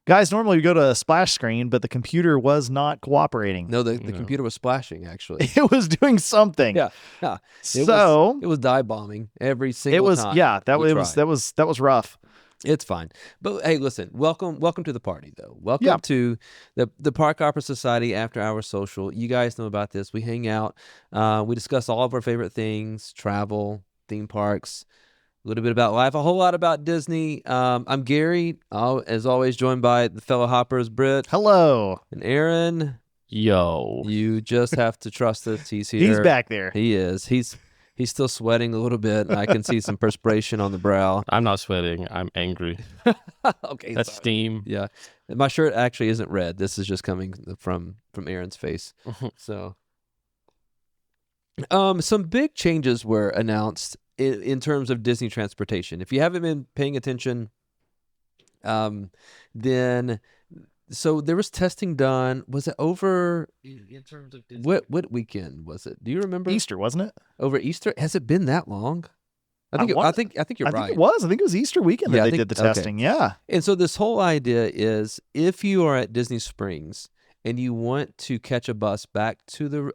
Guys, normally we go to a splash screen, but the computer was not cooperating. No, the computer was splashing, actually. It was doing something. Yeah. So it was dive bombing every single time. That was rough. It's fine. But hey, listen, welcome to the party, though. Welcome to the Park Opera Society After Hours Social. You guys know about this. We hang out. We discuss all of our favorite things, travel, theme parks, a little bit about life, a whole lot about Disney. I'm Gary, as always, joined by the fellow hoppers, Britt. Hello. And Aaron. Yo. You just have to trust us. He's here. He's back there. He is. He's still sweating a little bit. I can see some perspiration on the brow. I'm not sweating. I'm angry. Okay. That's steam. Yeah. My shirt actually isn't red. This is just coming from Aaron's face. So, some big changes were announced in terms of Disney transportation. If you haven't been paying attention, then so there was testing done. Was it over in terms of Disney? What weekend was it? Do you remember? Easter, wasn't it? Over Easter? Has it been that long? I think you're right. I think it was. I think it was Easter weekend that they did the testing. Okay. Yeah. And so this whole idea is, if you are at Disney Springs and you want to catch a bus back to the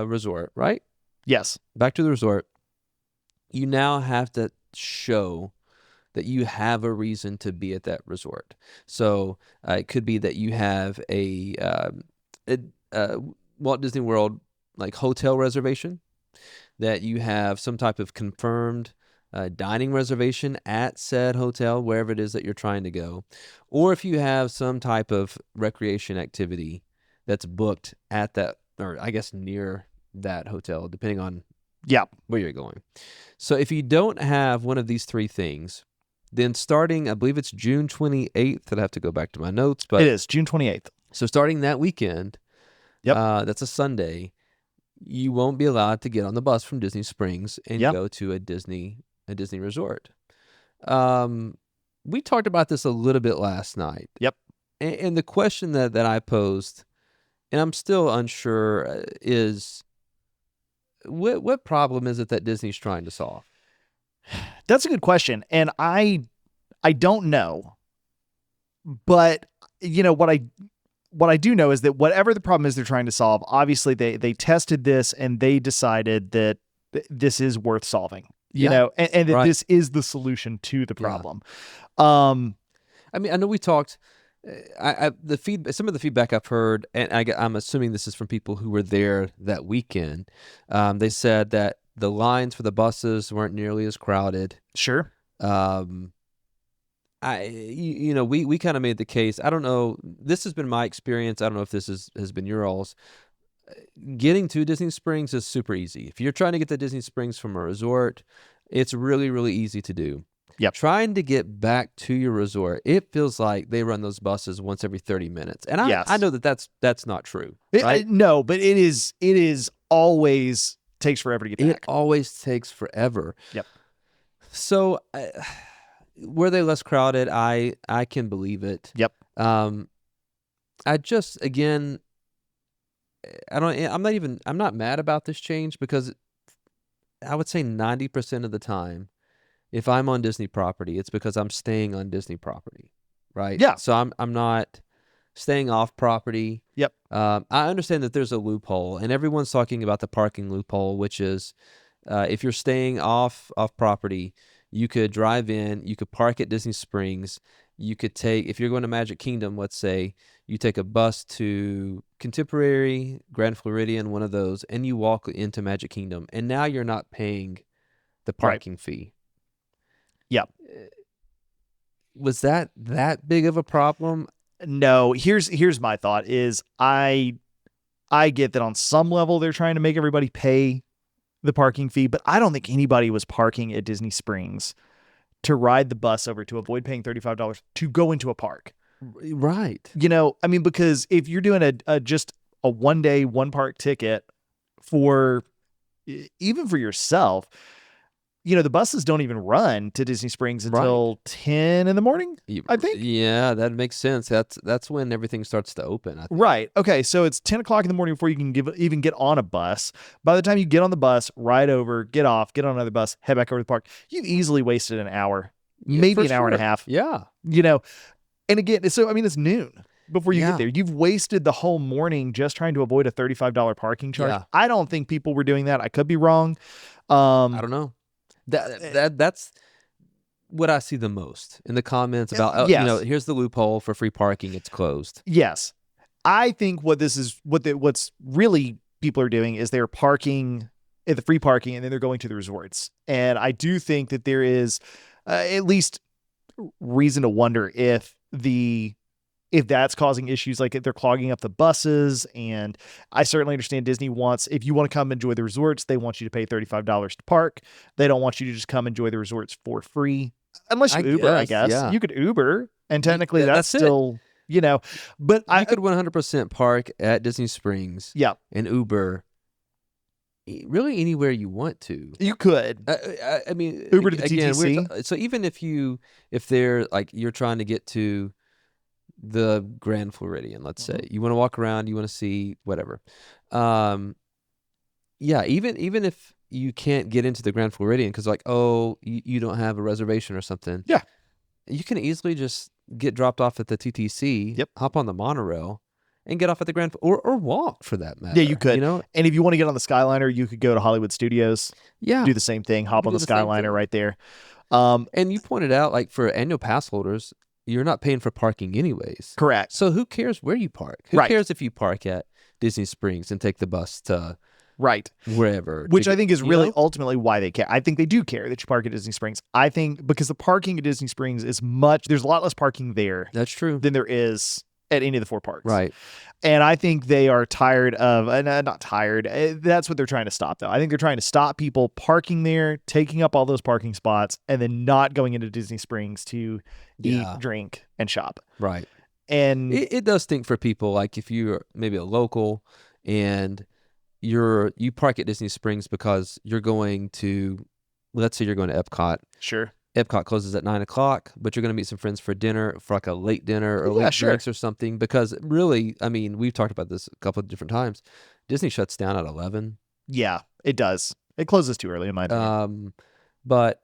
resort, right? Yes. Back to the resort, you now have to show that you have a reason to be at that resort. So it could be that you have a Walt Disney World like hotel reservation, that you have some type of confirmed dining reservation at said hotel, wherever it is that you're trying to go, or if you have some type of recreation activity that's booked at that, or I guess near that hotel, depending on where you're going. So if you don't have one of these three things, then starting, I believe it's June 28th, I'd have to go back to my notes, but it is June 28th. So starting that weekend, that's a Sunday, you won't be allowed to get on the bus from Disney Springs and go to a Disney resort. We talked about this a little bit last night. Yep. And the question that I posed, and I'm still unsure, is what problem is it that Disney's trying to solve? That's a good question, and I don't know. But what I do know is that whatever the problem is they're trying to solve, obviously they tested this and they decided that this is worth solving. And that this is the solution to the problem. I mean, I know we talked. Some of the feedback I've heard, and I'm assuming this is from people who were there that weekend. They said that the lines for the buses weren't nearly as crowded. Sure. We kind of made the case. I don't know. This has been my experience. I don't know if this has been your all's. Getting to Disney Springs is super easy. If you're trying to get to Disney Springs from a resort, it's really, really easy to do. Yep. Trying to get back to your resort, it feels like they run those buses once every 30 minutes. And I know that's not true. Right? No, but it is always takes forever to get back. It always takes forever. Yep. So were they less crowded? I can believe it. Yep. I just, again, I'm not mad about this change, because I would say 90% of the time, if I'm on Disney property, it's because I'm staying on Disney property, right? Yeah. So I'm not staying off property. Yep. I understand that there's a loophole, and everyone's talking about the parking loophole, which is if you're staying off property, you could drive in, you could park at Disney Springs, you could take, if you're going to Magic Kingdom, let's say, you take a bus to Contemporary, Grand Floridian, one of those, and you walk into Magic Kingdom, and now you're not paying the parking fee. Yep. Was that big of a problem? No. Here's my thought is I get that on some level they're trying to make everybody pay the parking fee, but I don't think anybody was parking at Disney Springs to ride the bus over to avoid paying $35 to go into a park. Right. Because if you're doing just a 1-day, 1-park ticket even for yourself, the buses don't even run to Disney Springs until 10 in the morning, I think. Yeah, that makes sense. That's when everything starts to open, I think. Right. Okay, so it's 10 o'clock in the morning before you can even get on a bus. By the time you get on the bus, ride over, get off, get on another bus, head back over to the park, you've easily wasted an hour, maybe an hour and a half. Yeah. And again, so I mean, it's noon before you Yeah. get there. You've wasted the whole morning just trying to avoid a $35 parking charge. Yeah. I don't think people were doing that. I could be wrong. I don't know. That's what I see the most in the comments about. Oh, yes. here's the loophole for free parking. It's closed. Yes. I think what's really people are doing is they're parking at the free parking and then they're going to the resorts. And I do think that there is at least reason to wonder if that's causing issues, like if they're clogging up the buses. And I certainly understand Disney wants, if you want to come enjoy the resorts, they want you to pay $35 to park. They don't want you to just come enjoy the resorts for free. Unless you Uber, I guess. yeah. You could Uber, and technically Yeah, that's that's it. still, but You could 100% park at Disney Springs yeah, and Uber really anywhere you want to. you could. I mean, Uber to the again, TTC? so even if they're like you're trying to get to the Grand Floridian, let's say you want to walk around, you want to see whatever. Yeah, even if you can't get into the Grand Floridian because like, oh, you don't have a reservation or something. Yeah. You can easily just get dropped off at the TTC, Yep. hop on the monorail, and get off at the Grand or walk for that matter. Yeah, you could. You know, And if you want to get on the Skyliner, you could go to Hollywood Studios, yeah. do the same thing, hop You on do the the same Skyliner thing. right there. And you pointed out, like for annual pass holders, you're not paying for parking anyways. Correct. So who cares where you park? Who Right. cares if you park at Disney Springs and take the bus to Right. wherever? Which to I think is you really know? ultimately why they care. I think they do care that you park at Disney Springs. I think because the parking at Disney Springs is there's a lot less parking there That's true. than there is at any of the four parks. Right. And I think they are tired of, not tired, that's what they're trying to stop, though. I think they're trying to stop people parking there, taking up all those parking spots, and then not going into Disney Springs to Yeah. eat, drink, and shop. Right. And It does stink for people like if you're maybe a local and you park at Disney Springs because you're going to, let's say you're going to Epcot. sure. Epcot closes at 9:00, but you're going to meet some friends for dinner, for like a late dinner or Yeah, late sure. drinks or something. Because really, I mean, we've talked about this a couple of different times. Disney shuts down at 11. Yeah, it does. It closes too early, in my opinion. But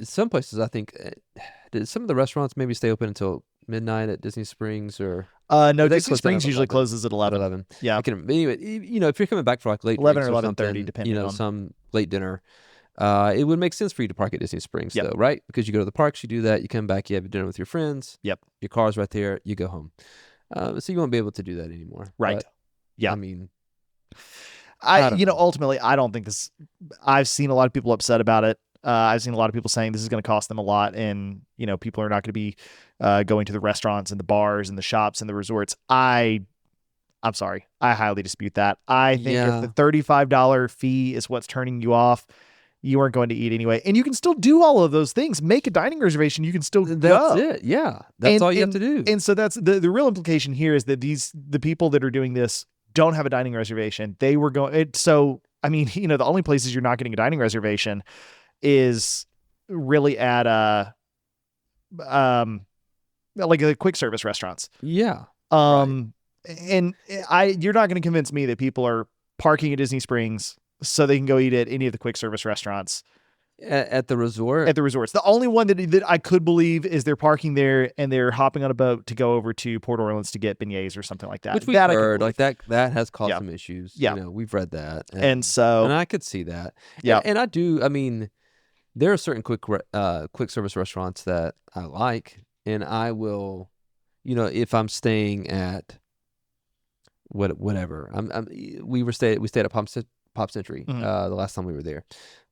some places, I think, some of the restaurants maybe stay open until midnight at Disney Springs or No, they Disney close down Springs at usually 11. closes at 11. 11. Yeah. Anyway, if you're coming back for like late 11 drinks or or 11:30, something, depending on. some late dinner, it would make sense for you to park at Disney Springs, Yep. though, right? Because you go to the parks, you do that, you come back, you have dinner with your friends. Yep. Your car's right there, you go home. So you won't be able to do that anymore. Right. But, Yeah. I mean, I don't know. Ultimately, I don't think this. I've seen a lot of people upset about it. I've seen a lot of people saying this is going to cost them a lot, and people are not going to be going to the restaurants and the bars and the shops and the resorts. I'm sorry, I highly dispute that. I think if the $35 fee is what's turning you off, you aren't going to eat anyway, and you can still do all of those things. Make a dining reservation. You can still That's go. it. Yeah. That's all you have to do. And so that's the real implication here is that the people that are doing this don't have a dining reservation. They were going. So I mean, the only places you're not getting a dining reservation is really at like the quick service restaurants. Yeah. And you're not going to convince me that people are parking at Disney Springs so they can go eat at any of the quick service restaurants At the resort. at the resorts. The only one that I could believe is they're parking there and they're hopping on a boat to go over to Port Orleans to get beignets or something like that. Which we've That I could heard, believe. like that has caused Yeah. some issues. Yeah. We've read that. And so And I could see that. Yeah. And I do. I mean, there are certain quick service restaurants that I like, and I will, if I'm staying at whatever. We stayed at Pop Century Mhm. the last time we were there,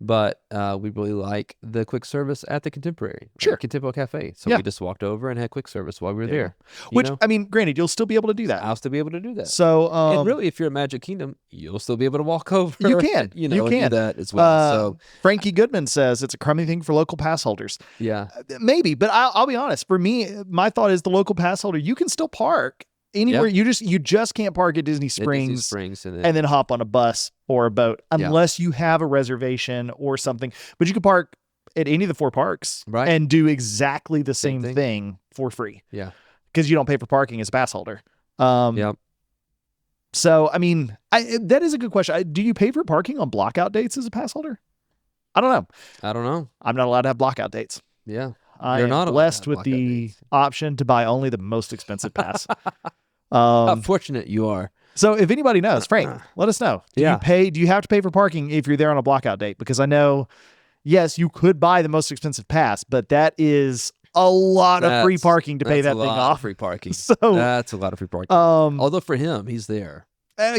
but we really like the quick service at the Contemporary, Sure. Contempo Cafe. So Yeah. we just walked over and had quick service while we were There you there. which know? I mean, granted, you'll still be able to do that. I'll still be able to do that. So And really, if you're at Magic Kingdom, you'll still be able to walk over. You can. you You and can. do that as well. So Frankie Goodman says it's a crummy thing for local pass holders. yeah, Maybe, but I'll be honest. For me, my thought is the local pass holder, you can still park anywhere. You just can't park at Disney at Disney Springs, Springs, and then hop on a bus or a boat unless you have a reservation or something. But you can park at any of the four parks Right. and do exactly the same Same thing for free. Yeah. Because you don't pay for parking as a pass holder. Yep. So, I mean, that is a good question. Do you pay for parking on blockout dates as a pass holder? I don't know. I don't know. I'm not allowed to have blockout dates. Yeah. I You're am not allowed to blessed have with blackout the dates. option to buy only the most expensive pass. How fortunate you are. So if anybody knows, Frank, let us know. Do Yeah. you pay? Do you have to pay for parking if you're there on a blockout date? Because I know, yes, you could buy the most expensive pass, but that is a lot of free That's- parking to pay that's that a thing lot of off. free parking. So, That's a lot of free parking. Although for him, he's there.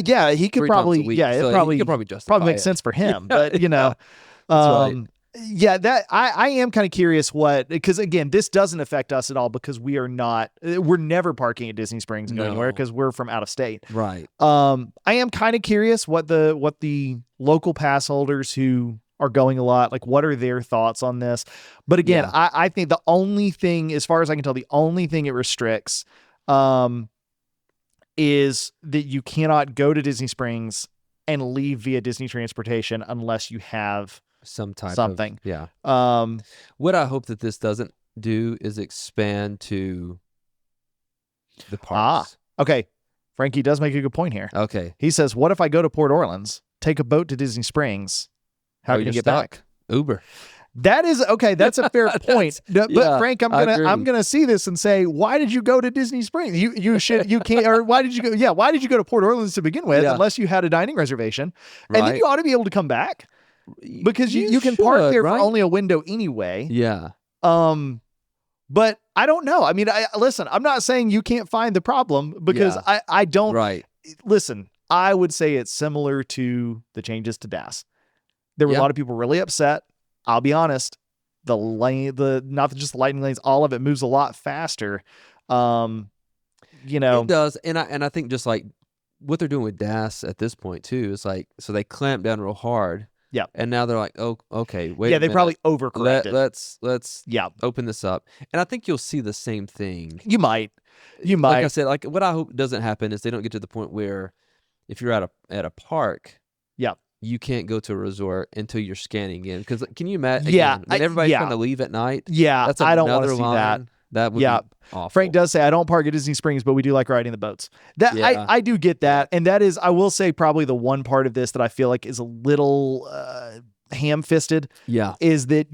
yeah, he could 3 times a probably, week, yeah, so it he probably could probably justify makes it. sense for him. Yeah, But you know, that's right. yeah, that I am kind of curious because again, this doesn't affect us at all because we're never parking at Disney Springs and going anywhere No. because we're from out of state. Right. I am kind of curious what the local pass holders who are going a lot, like what are their thoughts on this? But again, Yeah. I think the only thing, as far as I can tell, the only thing it restricts, is that you cannot go to Disney Springs and leave via Disney transportation unless you have Some type something. of, yeah. Um, What I hope that this doesn't do is expand to the parks. okay. Frankie does make a good point here. Okay. He says, what if I go to Port Orleans, take a boat to Disney Springs? How can I you're get stuck. back? Uber. That is okay. That's a fair point. But yeah, Frank, I'm I gonna agree. see this and say, why did you go to Disney Springs? You can't, or why did you go? Yeah, why did you go to Port Orleans to begin with? Yeah. Unless you had a dining reservation, and then Right. you ought to be able to come back because you can park should, there right? for only a window anyway. Yeah. But I don't know. I mean, listen. I'm not saying you can't find the problem because Yeah. I don't. Right. Listen, I would say it's similar to the changes to DAS. There were a Yeah. lot of people really upset. I'll be honest. The lane, not just the lightning lanes, all of it moves a lot faster. You know, It does. And I think just like what they're doing with DAS at this point too is like, so they clamp down real hard. Yeah. And now they're like, oh, okay, wait. yeah, a they minute. probably overcorrected. Let's Yeah, open this up. And I think you'll see the same thing. you might. Like I said, like what I hope doesn't happen is they don't get to the point where if you're at a park, Yeah. you can't go to a resort until you're scanning in. Because can you imagine? Yeah, again, when I- everybody's yeah. trying to leave at night, Yeah, that's I don't want another to see line. that. That would Yeah. be awful. Frank does say, I don't park at Disney Springs, but we do like riding the boats. That Yeah. I do get that. And that is, I will say, probably the one part of this that I feel like is a little ham-fisted Yeah. is that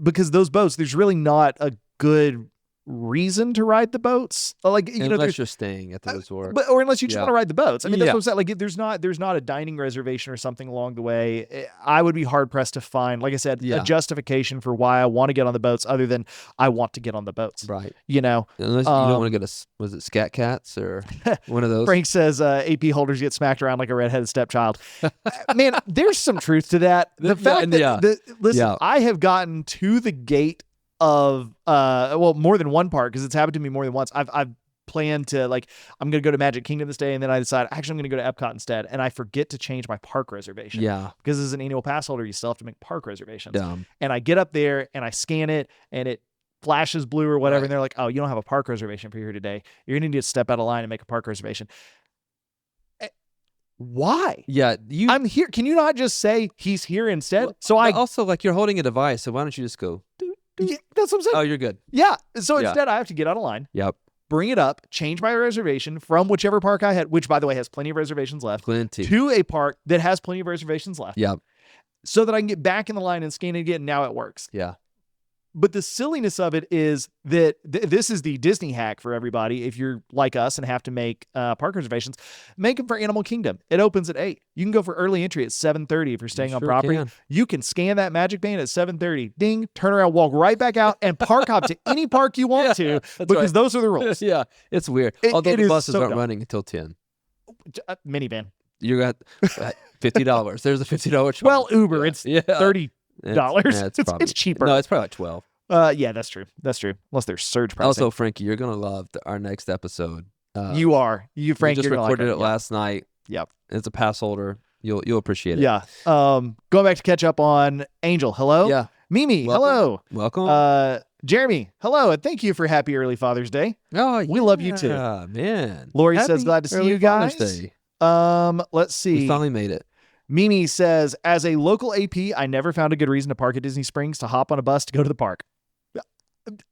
because those boats, there's really not a good reason to ride the boats. Like, you know, Unless there's, you're staying at the resort. or unless you just Yeah. want to ride the boats. I mean, that's Yeah. what I'm saying. Like, there's not a dining reservation or something along the way. I would be hard pressed to find, like I said, Yeah. a justification for why I want to get on the boats other than I want to get on the boats. right. You know, Unless you don't want to go to, was it Scat Cats or one of those? Frank says AP holders get smacked around like a redheaded stepchild. Man, there's some truth to that. The fact that listen, Yeah. I have gotten to the gate of more than one part because it's happened to me more than once. I've planned to, like, I'm gonna go to Magic Kingdom this day, and then I decide actually I'm gonna go to Epcot instead, and I forget to change my park reservation. Yeah. Because as an annual pass holder, you still have to make park reservations. Dumb. And I get up there and I scan it, and it flashes blue or whatever, Right. and they're like, "Oh, you don't have a park reservation for here today. You're gonna need to step out of line and make a park reservation." Why? Yeah. I'm here. Can you not just say he's here instead? Well, So but also, like, you're holding a device, so why don't you just go, yeah, that's what I'm saying. oh, you're good. Yeah. So Yeah. instead, I have to get out of line, Yep. bring it up, change my reservation from whichever park I had, which by the way has plenty of reservations left, Plenty. to a park that has plenty of reservations left, Yep. so that I can get back in the line and scan it again. Now it works. Yeah. But the silliness of it is that this is the Disney hack for everybody. If you're like us and have to make park reservations, make them for Animal Kingdom. It opens at 8. You can go for early entry at 7:30 if you're staying on Sure property. can. You can scan that Magic Band at 7:30. Ding, turn around, walk right back out, and park hop to any park you want to that's because right. those are the rules. Yeah. It's weird. It- Although it the is buses so aren't dumb. running until 10. Minivan. You got $50. There's a $50 charge. Well, Uber, it's yeah. $30. Yeah, It's cheaper. No, it's probably like 12. Yeah, that's true. That's true. Unless there's surge pricing. Also, Frankie, you're gonna love our next episode. Frank, we you're just gonna like recorded it Yeah. last night. Yep. As a pass holder, you'll appreciate it. Yeah. Going back to catch up on Angel. Hello. Yeah. Mimi. Welcome. Hello. Welcome. Jeremy. Hello, and thank you for happy early Father's Day. Oh, we love you too. Yeah, man. Lori says, Happy glad to see early you Father's guys. Day. Let's see. We finally made it. Mimi says, as a local AP, I never found a good reason to park at Disney Springs to hop on a bus to go to the park.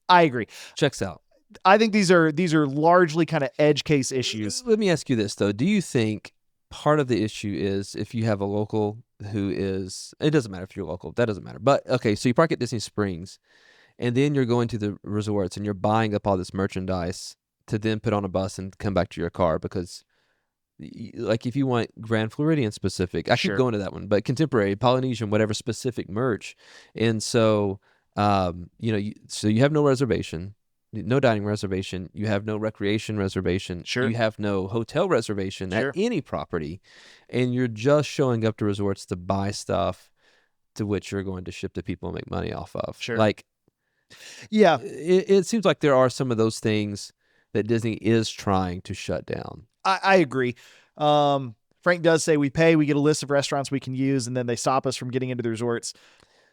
I agree. Checks out. I think these are largely kind of edge case issues. Let me ask you this though: do you think part of the issue is if you have a local who is? It doesn't matter if you're local. That doesn't matter. But okay, so you park at Disney Springs, and then you're going to the resorts and you're buying up all this merchandise to then put on a bus and come back to your car because, like, if you want Grand Floridian specific, I Sure. keep going to that one, but contemporary, Polynesian, whatever specific merch, and so so you have no reservation. No dining reservation. You have no recreation reservation. Sure. You have no hotel reservation Sure. at any property. And you're just showing up to resorts to buy stuff to which you're going to ship to people and make money off of. Sure. Like, Yeah. it seems like there are some of those things that Disney is trying to shut down. I agree. Frank does say we pay, we get a list of restaurants we can use, and then they stop us from getting into the resorts.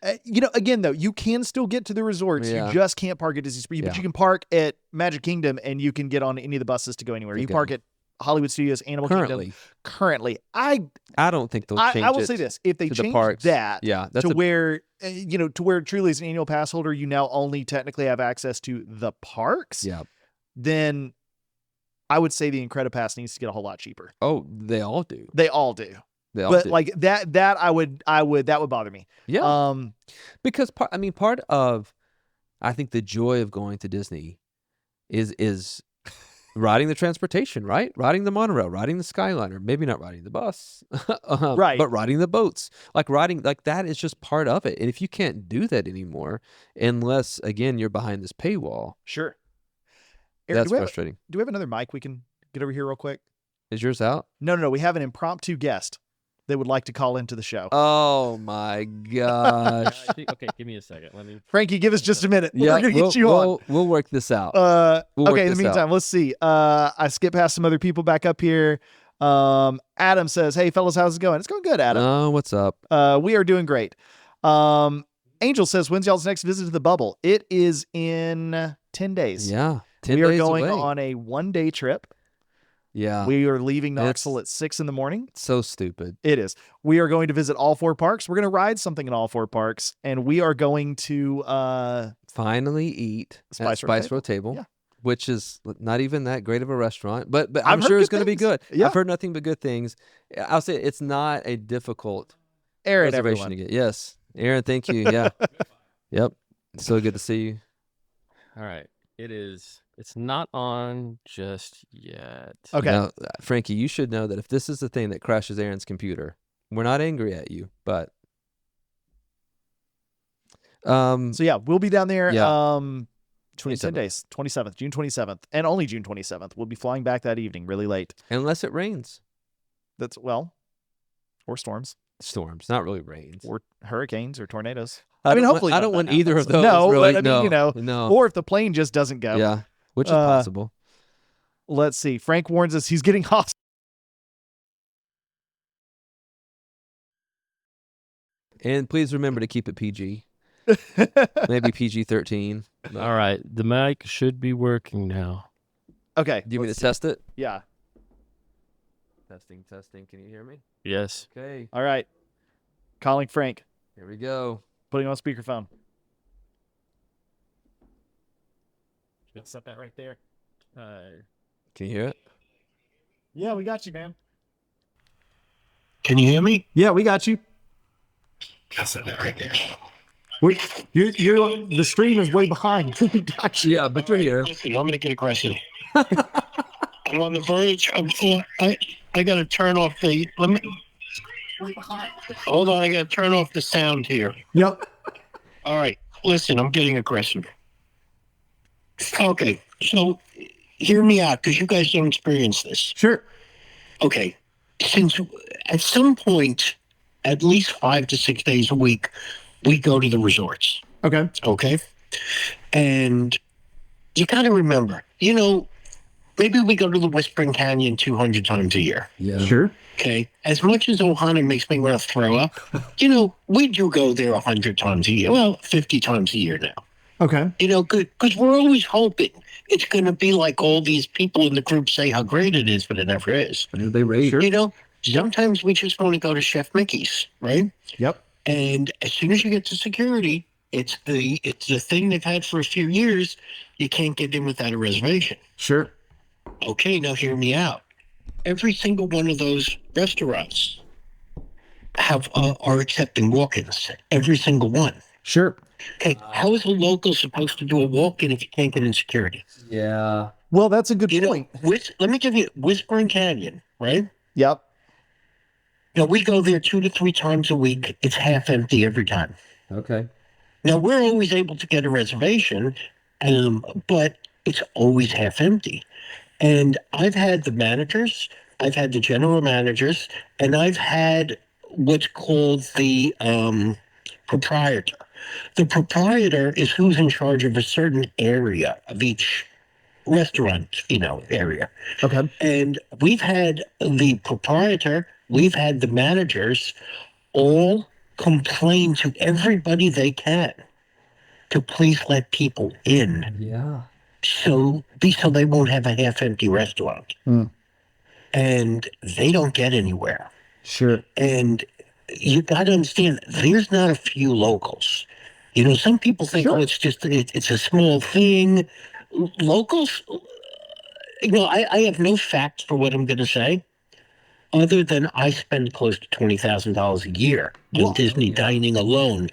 Again, though, you can still get to the resorts. Yeah. You just can't park at Disney Springs, but Yeah. you can park at Magic Kingdom and you can get on any of the buses to go anywhere. You Okay. park at Hollywood Studios, Animal Kingdom. Currently, I don't think they'll change I will it say this: if they to the change parks. that Yeah, that's to a, where to where truly as an annual pass holder, you now only technically have access to the parks, yeah. then I would say the Incredipass needs to get a whole lot cheaper. Oh, they all do. They all do. They all But do. like that that would bother me. Yeah. Because part of, I think the joy of going to Disney is riding the transportation, right? Riding the monorail, riding the Skyliner, maybe not riding the bus, Right. but riding the boats, like that is just part of it. And if you can't do that anymore, unless again you're behind this paywall, Sure. Eric, that's frustrating. do we have another mic we can get over here real quick? Is yours out? No. We have an impromptu guest that would like to call into the show. Oh my gosh! Okay, give me a second. Let me. Frankie, give us just a minute. Yeah, We're gonna get you on. We'll work this out. Okay, We'll work in the this meantime, out. let's see. I skipped past some other people back up here. Adam says, "Hey fellas, how's it going?" It's going good, Adam. Oh, what's up? We are doing great. Angel says, "When's y'all's next visit to the bubble?" It is in 10 days. Yeah, 10 we are days going away. on a 1-day trip. Yeah, We are leaving It's- Knoxville at 6 a.m. so stupid. It is. We are going to visit all 4 parks. We're going to ride something in all 4 parks, and we are going to Finally eat at Spice Road Table, Yeah. which is not even that great of a restaurant, but I've I'm heard sure it's good going to be things. good. Yeah. I've heard nothing but good things. I'll say it's not a difficult Aaron. reservation Everyone. to get. Yes, Aaron, thank you. Yeah, yep. So good to see you. All right. It is. It's not on just yet. Okay. Now, Frankie, you should know that if this is the thing that crashes Aaron's computer, we're not angry at you, but So yeah, we'll be down there. Yeah. In 10 27th. days, 27th, June 27th, and only June 27th. We'll be flying back that evening, really late. Unless it rains, Or storms, storms, not really rains. or hurricanes, or tornadoes. I mean, don't hopefully I none don't of want that either of happens. those. No, really. but I mean, no. Or if the plane just doesn't go. Yeah, which is Uh, possible. Let's see. Frank warns us he's getting hostile. And please remember to keep it PG. Maybe PG-13. All right. The mic should be working now. Okay. Do you want me let's to test it? see. Yeah. Testing. Can you hear me? Yes. Okay, All right. Calling Frank. here we go. Putting on speakerphone. Should set that right there. Can you hear it? Yeah, we got you, man. Can you hear me? Yeah, we got you. I'll set that right there. You're the stream is way behind. We got you. Yeah, but you're here. Listen, I'm gonna get aggressive. I'm on the verge of. I gotta turn off the. Let me. Hold on, I gotta turn off the sound here. Yep. All right, listen, I'm getting aggressive. Okay, so hear me out because you guys don't experience this. Sure. Okay, since at some point, at least 5 to 6 days a week, we go to the resorts. Okay. Okay. And you got to remember, maybe we go to the Whispering Canyon 200 times a year. Yeah. Sure. Okay. As much as Ohana makes me want to throw up, we do go there 100 times a year. Well, 50 times a year now. Okay. Because we're always hoping it's going to be like all these people in the group say how great it is, but it never is. They rate. Sure. Sometimes we just want to go to Chef Mickey's, right? Yep. And as soon as you get to security, it's the thing they've had for a few years. You can't get in without a reservation. Sure. Okay, now hear me out. Every single one of those restaurants are accepting walk-ins. Every single one. Sure. Okay, how is a local supposed to do a walk-in if you can't get in security? Yeah. Well, that's a good You know, point. let me give you Whispering Canyon, right? Yep. We go there 2 to 3 times a week. It's half empty every time. Okay. Now we're always able to get a reservation, but it's always half empty. And I've had the managers, I've had the general managers, and I've had what's called the proprietor. The proprietor is who's in charge of a certain area of each restaurant, area. Okay. And we've had the proprietor, we've had the managers all complain to everybody they can to please let people in Yeah. so they won't have a half empty restaurant. Mm. And they don't get anywhere. Sure. And you got to understand, there's not a few locals. Some people think, Sure. oh, it's a small thing. Locals, I have no facts for what I'm going to say, other than I spend close to $20,000 a year on Well, Disney yeah. dining alone.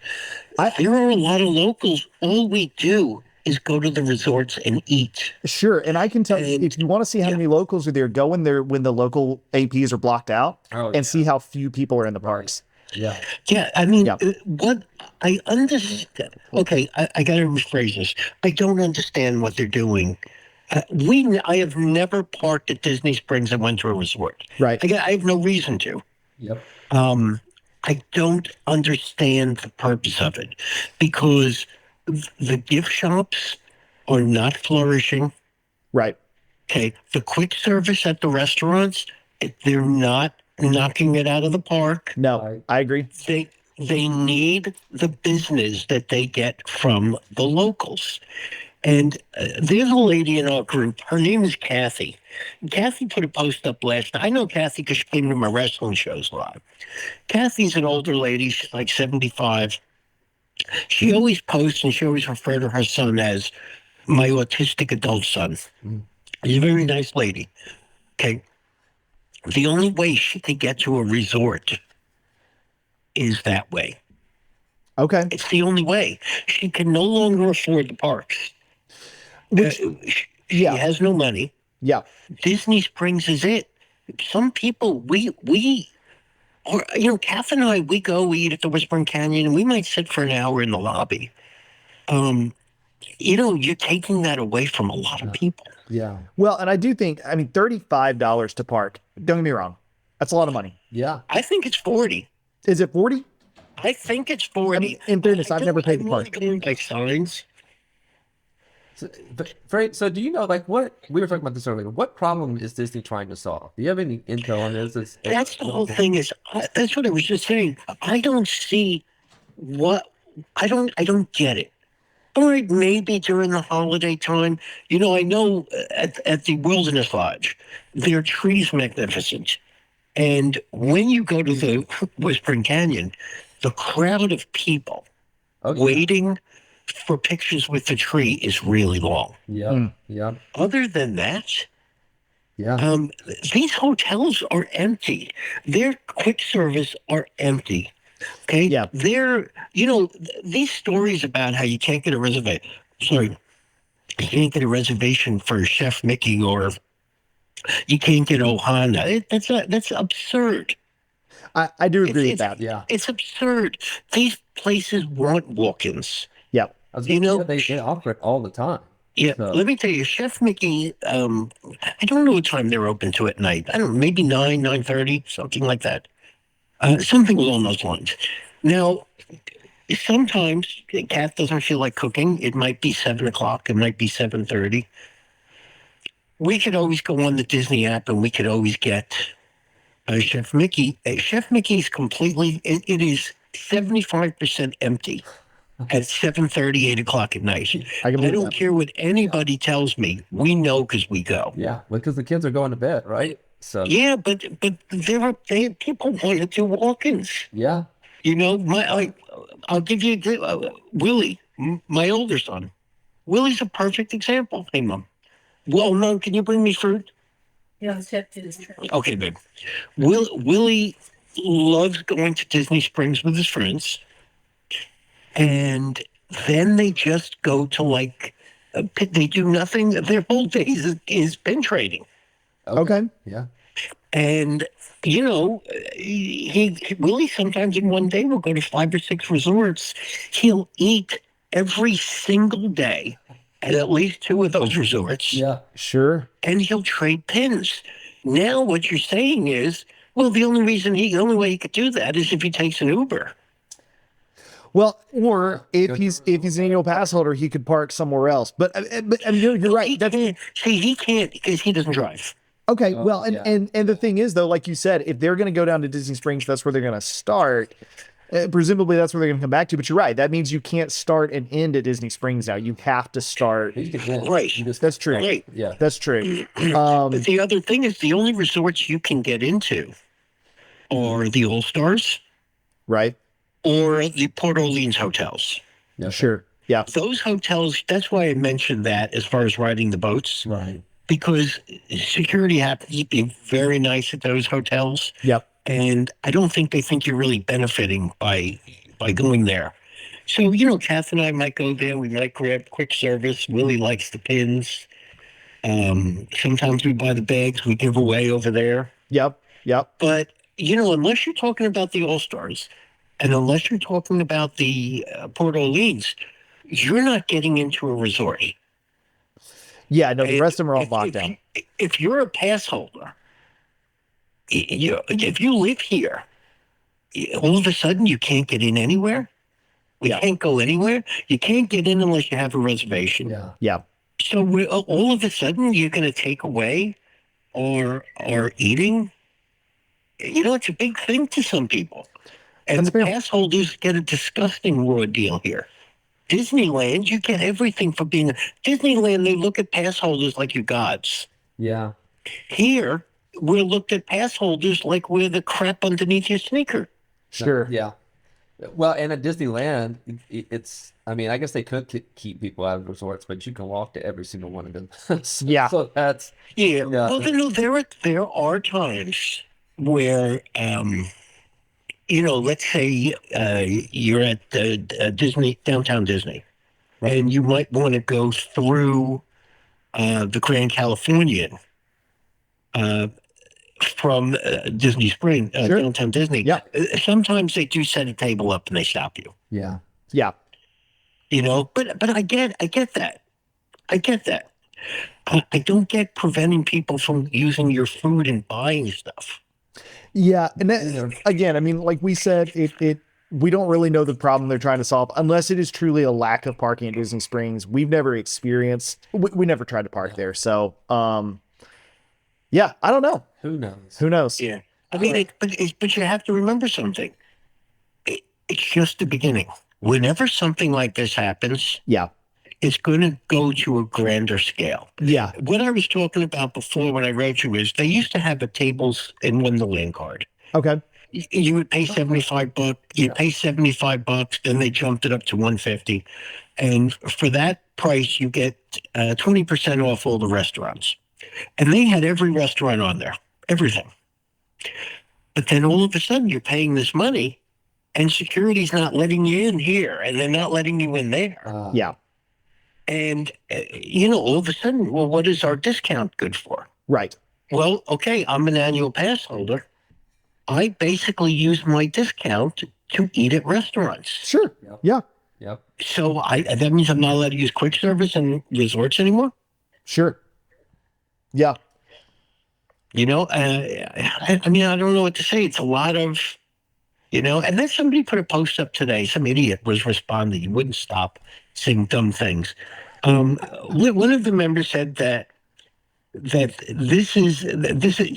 There are a lot of locals. All we do is go to the resorts and eat. Sure. And I can tell you, And- if you want to see how yeah. many locals are there, go in there when the local APs are blocked out Oh, and see how few people are in the parks. Yeah. Yeah, I mean, Yeah. what I understand. Okay, I got to rephrase this. I don't understand what they're doing. I have never parked at Disney Springs and went to a resort. Right. I have no reason to. Yep. I don't understand the purpose of it because the gift shops are not flourishing. Right. Okay, the quick service at the restaurants, they're not knocking it out of the park. No, I agree. They need the business that they get from the locals. And there's a lady in our group. Her name is Kathy. Kathy put a post up last night. I know Kathy because she came to my wrestling shows a lot. Kathy's an older lady. She's like 75. She always posts and she always referred to her son as my autistic adult son. She's a very nice lady. Okay. The only way she could get to a resort is that way. Okay. It's the only way. She can no longer afford the parks. Which, She yeah. has no money. Yeah. Disney Springs is it. Some people, Kath and I, we go eat at the Whispering Canyon, and we might sit for an hour in the lobby. You're taking that away from a lot of people. Yeah. Well, and I do think, I mean, $35 to park. Don't get me wrong. That's a lot of money. Yeah. I think it's 40. Is it 40? I think it's 40. I mean, in fairness, I've never paid the park. Going by signs. So do you know, like, what we were talking about this earlier? What problem is Disney trying to solve? Do you have any intel on this? That's the whole thing. That's what I was just saying. I don't see what I don't get it. All right, maybe during the holiday time. I know at the Wilderness Lodge, their trees magnificent, and when you go to the Whispering Canyon, the crowd of people waiting for pictures with the tree is really long. Yeah. Yeah. Other than that, Yeah. these hotels are empty. Their quick service are empty. Okay. Yeah. These stories about how you can't get a reservation. Sorry, you can't get a reservation for Chef Mickey or you can't get Ohana. That's absurd. I do agree with It's- that. Yeah. It's absurd. These places want walk-ins. Yeah. I was You gonna know- say, they offer it all the time. Yeah, So- let me tell you, Chef Mickey. I don't know what time they're open to at night. I don't know, maybe 9:30, something like that. Something along those lines. Now, sometimes Kath doesn't feel like cooking. It might be 7 o'clock. It might be 7:30. We could always go on the Disney app and we could always get Chef Mickey. Chef Mickey's completely. It is 75% empty at 7:30, 8 o'clock at night. I can I believe don't that. care what anybody tells me. We know because we go. Yeah. Because the kids are going to bed, right? So Yeah, but people want to do walk-ins. yeah. I'll give you Willie, my older son. Willie's a perfect example. Hey, Mom. Well, Mom, can you bring me fruit? Yeah, Chef did his Okay, babe. Willie loves going to Disney Springs with his friends, and then they just go to they do nothing. Their whole day is pin trading. Okay. Yeah. And Willie sometimes in one day will go to 5 or 6 resorts. He'll eat every single day at least 2 of those resorts. Yeah. Sure. And he'll trade pins. Now what you're saying is, well, the only way he could do that is if he takes an Uber. Well, or if he's an annual pass holder, he could park somewhere else. But I mean, you're right. He can't because he doesn't drive. Okay, well, and the thing is, though, like you said, if they're going to go down to Disney Springs, that's where they're going to start. Presumably, that's where they're going to come back to. But you're right. That means you can't start and end at Disney Springs now. You have to start. Right. That's true. Right. Yeah. That's true. But the other thing is, the only resorts you can get into are the All Stars Right. or the Port Orleans hotels. Yeah. Sure. Yeah. Those hotels, that's why I mentioned that as far as riding the boats. Right. Because security happens to be very nice at those hotels. Yep. And I don't think they think you're really benefiting by going there. So, Kath and I might go there. We might grab quick service. Willie likes the pins. Sometimes we buy the bags we give away over there. Yep. Yep. But, unless you're talking about the All-Stars and unless you're talking about the Port Orleans, you're not getting into a resort. Yeah. No, the rest of them are all locked down. If you're a pass holder, if you live here, all of a sudden you can't get in anywhere. You can't go anywhere. You can't get in unless you have a reservation. Yeah. Yeah. So all of a sudden you're going to take away or eating. It's a big thing to some people. And That's the fair. pass holders get a disgusting raw deal here. Disneyland, you get everything for being Disneyland. They look at pass holders like you're gods. Yeah. Here, we're looked at pass holders like we're the crap underneath your sneaker. Sure. Yeah. Well, and at Disneyland, it's, I mean, I guess they could keep people out of resorts, but you can walk to every single one of them. Yeah. So that's, Yeah. Yeah. Well, there are times where, let's say you're at Disney, downtown Disney, and you might want to go through the Grand Californian from Disney Spring, Sure. downtown Disney. Yeah. Sometimes they do set a table up and they stop you. yeah. Yeah. But I get that. I get that. I don't get preventing people from using your food and buying stuff. Yeah. And that, again, I mean, like we said, we don't really know the problem they're trying to solve unless it is truly a lack of parking at Disney Springs. We've never experienced, we never tried to park there. So, yeah, I don't know. Who knows? Who knows? Yeah. I mean, but you have to remember something. It's just the beginning. Whenever something like this happens, Yeah. it's going to go to a grander scale. Yeah. What I was talking about before when I wrote you is they used to have a tables in Wonderland card. Okay. You would pay $75. You'd pay $75. Then they jumped it up to $150, and for that price, you get 20% off all the restaurants. And they had every restaurant on there, everything. But then all of a sudden, you're paying this money, and security's not letting you in here, and they're not letting you in there. Yeah. And all of a sudden, well, what is our discount good for? Right. Well, okay, I'm an annual pass holder. I basically use my discount to eat at restaurants. Sure. Yep. Yeah. Yep. So that means I'm not allowed to use quick service in resorts anymore. Sure. Yeah. I mean, I don't know what to say. It's a lot of, and then somebody put a post up today. Some idiot was responding. He wouldn't stop saying dumb things. One of the members said that this is,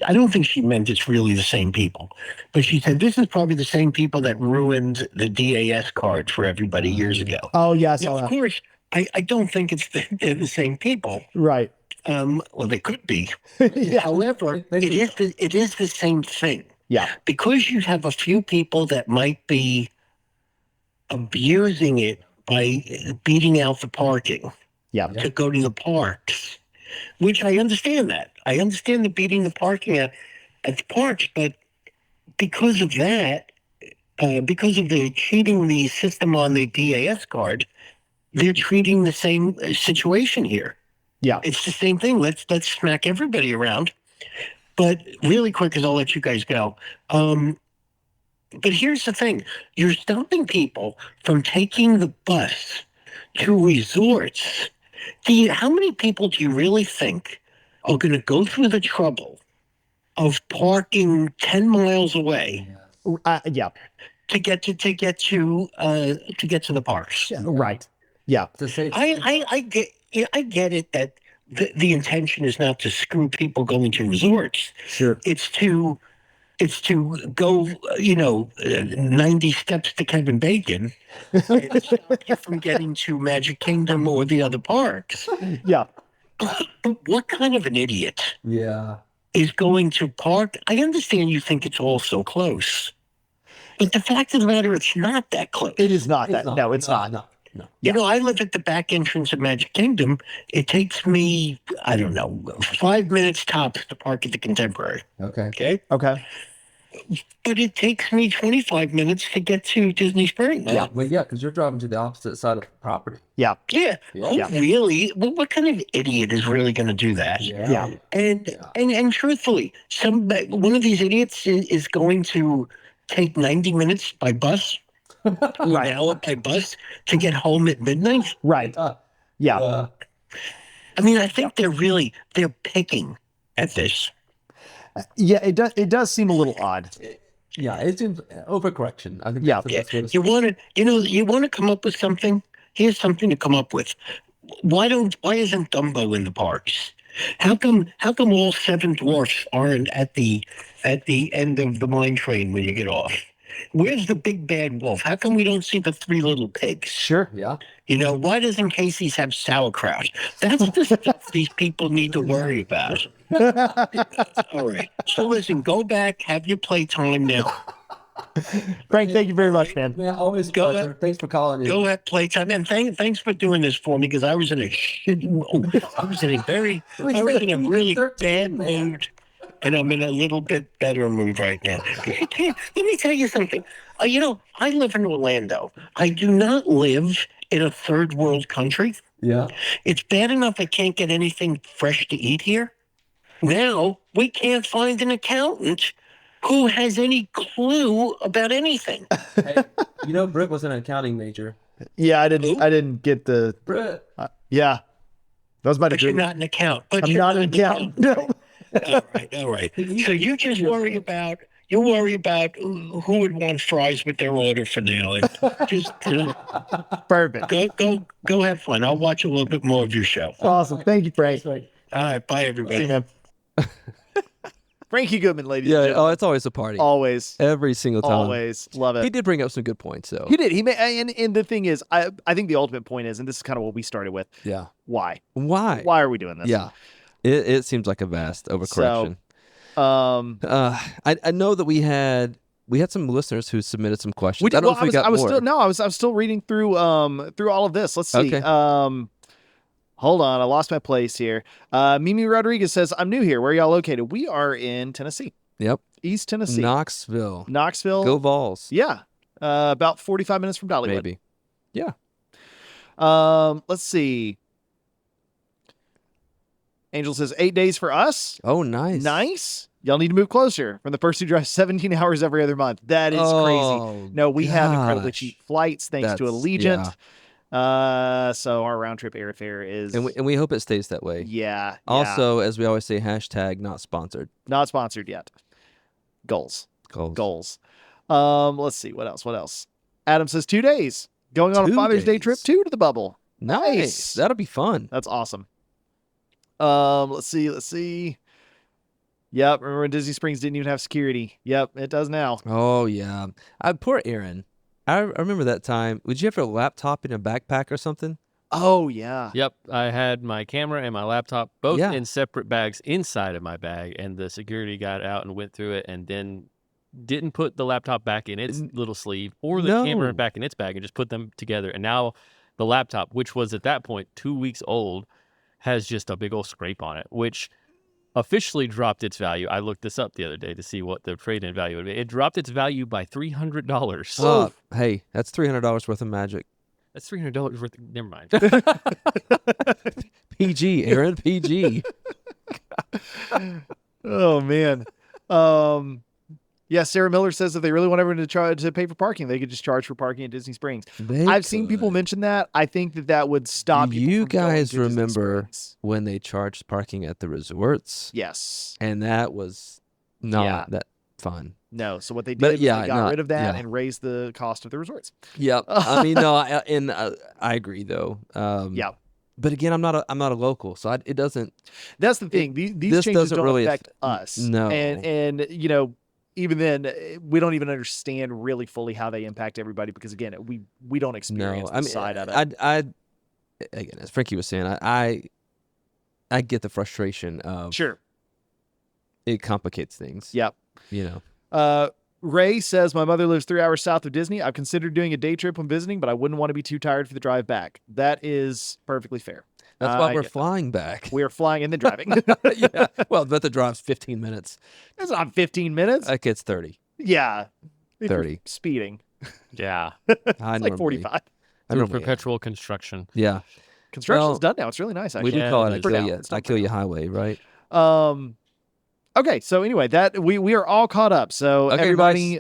I don't think she meant it's really the same people, but she said this is probably the same people that ruined the DAS card for everybody years ago. Oh, yeah. I Now, saw of that. course, I don't think they're the same people. Right. Well, they could be. Yeah. However, it is the same thing. Yeah. Because you have a few people that might be abusing it by beating out the parking Yeah. to go to the parks, which I understand that. I understand the beating the parking at the parks, but because of that, because of the cheating the system on the DAS card, they're treating the same situation here. Yeah. It's the same thing. Let's smack everybody around. But really quick, because I'll let you guys go. But here's the thing: you're stopping people from taking the bus to resorts. How many people do you really think are going to go through the trouble of parking 10 miles away Yeah. to get to the parks? Right. Yeah. To say I get it that the intention is not to screw people going to resorts. Sure. It's to go 90 steps to Kevin Bacon and stop you from getting to Magic Kingdom or the other parks. Yeah. What kind of an idiot yeah. is going to park? I understand you think it's all so close, but the fact of the matter, it's not that close. It is not that. No, it's not. No. You know, I live at the back entrance of Magic Kingdom. It takes me, I don't know, 5 minutes tops to park at the Contemporary. Okay. Okay. Okay. But it takes me 25 minutes to get to Disney Springs. Yeah. Well, yeah, because you're driving to the opposite side of the property. Yeah. Yeah. Yeah. Oh, Yeah. really? Well, what kind of idiot is really going to do that? Yeah. And truthfully, one of these idiots is going to take 90 minutes by bus, an hour by bus to get home at midnight. Right. Yeah. I mean, I think they're picking at this. Yeah. It does seem a little odd. Yeah, it's in overcorrection. I think Yeah. that's what it's You want to come up with something? Here's something to come up with. Why isn't Dumbo in the parks? How come all 7 dwarfs aren't at the end of the mine train when you get off? Where's the big bad wolf? How come we don't see the 3 little pigs? Sure. Yeah. Why doesn't Casey's have sauerkraut? That's the stuff these people need to worry about. All right. So listen, go back, have your playtime now. Frank, thank you very much, man. Man, always a Go pleasure. Thanks for calling in. Go have playtime, and thanks for doing this for me because I was in a really bad mood, and I'm in a little bit better mood right now. Let me tell you something. I live in Orlando. I do not live in a third world country. Yeah. It's bad enough I can't get anything fresh to eat here. Now we can't find an accountant who has any clue about anything. Hey, Britt was an accounting major. Yeah. I didn't get the. Britt. Yeah. That was my But you're degree. not an accountant. I'm not an accountant. No. All right. So you just worry about who would want fries with their order for now. And just Perfect. go have fun. I'll watch a little bit more of your show. Awesome. Thank you, Frank. All right, bye See everybody. you, man. Frankie Goodman, ladies and Yeah. gentlemen. Oh, it's always a party. Always. Every single time. Always. Love it. He did bring up some good points, though. He did. He made, and the thing is, I think the ultimate point is, and this is kind of what we started with. Yeah. Why? Why? Why are we doing this? Yeah. It seems like a vast overcorrection. I know that we had some listeners who submitted some questions. I don't know if we got more. I was still reading through all of this. Let's see. Okay. Hold on, I lost my place here. Mimi Rodriguez says, "I'm new here. Where are y'all located?" We are in Tennessee, Yep. East Tennessee, Knoxville. Knoxville. Go Vols. Yeah, about 45 minutes from Dollywood. Maybe. Yeah. Let's see. Angel says 8 days for us. Oh, nice. Nice. Y'all need to move closer. From the person who drives 17 hours every other month. That is crazy. No, we have incredibly gosh. cheap flights thanks to That's- Allegiant. So our round trip airfare is And we hope it stays that way. yeah. Also, as we always say, hashtag not sponsored. Not sponsored yet. Goals. Goals. Goals. Let's see. What else? Adam says 2 days. Going on a 2 Father's Day days. trip to the bubble. Nice. That'll be fun. That's awesome. Let's see. Yep. Remember when Disney Springs didn't even have security? Yep. It does now. Oh, yeah. Poor Aaron. I remember that time. Would you have a laptop in a backpack or something? Oh yeah. Yep, I had my camera and my laptop both Yeah. in separate bags inside of my bag, and the security got out and went through it, and then didn't put the laptop back in its little sleeve or the No. camera back in its bag, and just put them together. And now the laptop, which was at that point 2 weeks old, has just a big old scrape on it, which officially dropped its value. I looked this up the other day to see what the trade-in value would be. It dropped its value by $300. Hey, that's $300 worth of magic. That's $300 worth. Never mind. PG, Aaron, PG. Oh man. Yeah, Sarah Miller says if they really want everyone to try to pay for parking, they could just charge for parking at Disney Springs. I've seen people mention that. I think that would stop people You from going guys to Disney remember Springs. when they charged parking at the resorts? Yes. And that was not Yeah. that fun. No. So what they did But was yeah, they got not- rid of that yeah. and raised the cost of the resorts. Yep. I mean, no, I agree though. Yeah. But again, I'm not a local, so it doesn't. That's the thing. These this changes doesn't don't really affect aff- us. no. And you know, even then, we don't even understand really fully how they impact everybody because again, we don't experience No, I the mean, side of it. I again, as Frankie was saying, I get the frustration of Sure. it complicates things. Yep. You know. Ray says, my mother lives 3 hours south of Disney. I've considered doing a day trip when visiting, but I wouldn't want to be too tired for the drive back. That is perfectly fair. That's I why we're get that. flying back. We are flying and then driving. Yeah. Well, but the drive's 15 minutes. It's not 15 minutes. Like it's 30. Yeah. If you're 30. Speeding. Yeah. I It's like normally- 45. I Through normally am. perpetual construction. Yeah. Construction's Well, done now. It's really nice, We actually. do Yeah, call it it is. I For kill now. you. It's I not kill for you now. highway, right? Okay, so anyway, that we are all caught up. So Okay, everybody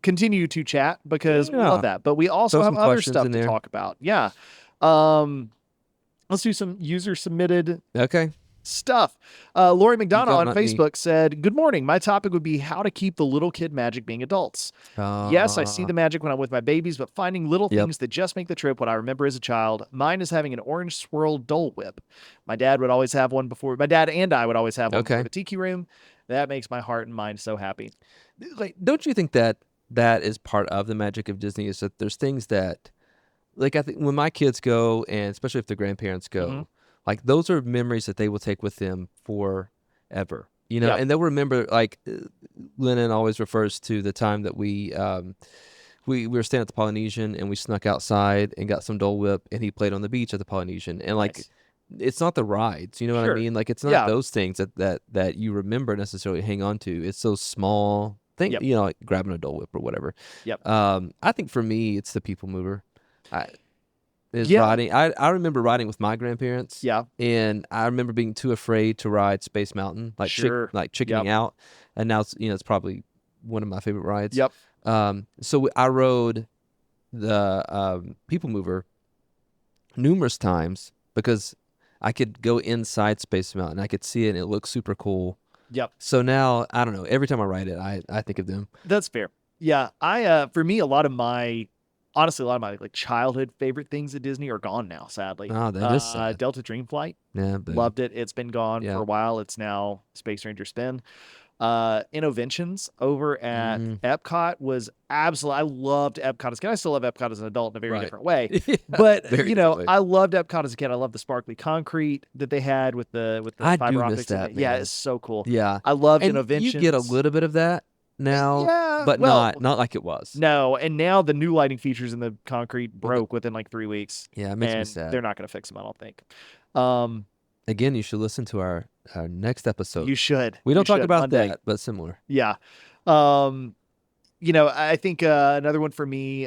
continue to chat because we Yeah. love that. But we also Throw have some other questions stuff in to there. talk about. Yeah. Let's do some user submitted Okay. stuff. Lori McDonough go, on not me. Facebook said, "Good morning. My topic would be how to keep the little kid magic being adults. Yes, I see the magic when I'm with my babies, but finding little Yep. things that just make the trip what I remember as a child. Mine is having an orange swirl Dole Whip. My dad would always have one before. My dad and I would always have one Okay. before the tiki room. That makes my heart and mind so happy. Like, don't you think that is part of the magic of Disney? Is that there's things that, like, I think when my kids go, and especially if their grandparents go, Mhm. like those are memories that they will take with them forever. You know, Yeah. and they'll remember. Like, Lennon always refers to the time that we were staying at the Polynesian and we snuck outside and got some Dole Whip, and he played on the beach at the Polynesian, and like. Nice. It's not the rides, you know what Sure. I mean? Like, it's not Yeah. those things that you remember necessarily hang on to. It's those small things, Yep. you know, like grabbing a Dole Whip or whatever. Yep. I think for me, it's the people mover. Yeah. Riding. I remember riding with my grandparents. Yeah. And I remember being too afraid to ride Space Mountain, like Sure. chickening out. And now it's probably one of my favorite rides. Yep. So I rode the people mover numerous times because I could go inside Space Mountain. I could see it and it looked super cool. Yep. So now, I don't know, every time I ride it, I think of them. That's fair. Yeah. For me, a lot of my like childhood favorite things at Disney are gone now, sadly. Oh, that is sad. Delta Dream Flight. Yeah, but Loved it. It's been gone Yeah. for a while. It's now Space Ranger Spin. Innoventions over at Epcot was absolutely. I loved Epcot as a kid. I still love Epcot as an adult in a very Right. different way. Yeah, But very you know, different way. I loved Epcot as a kid. I loved the sparkly concrete that they had with the I do fiber miss optics. in that, it. Yeah, man. it's so cool. yeah. I loved And Innoventions. you get a little bit of that now, Yeah, but well, not like it was. No, and now the new lighting features in the concrete broke within like 3 weeks. Yeah, it makes me And sad. they're not going to fix them, I don't think. Again, you should listen to our next episode. You should. We don't You talk should, about Monday. that, but similar. Yeah. You know, I think another one for me,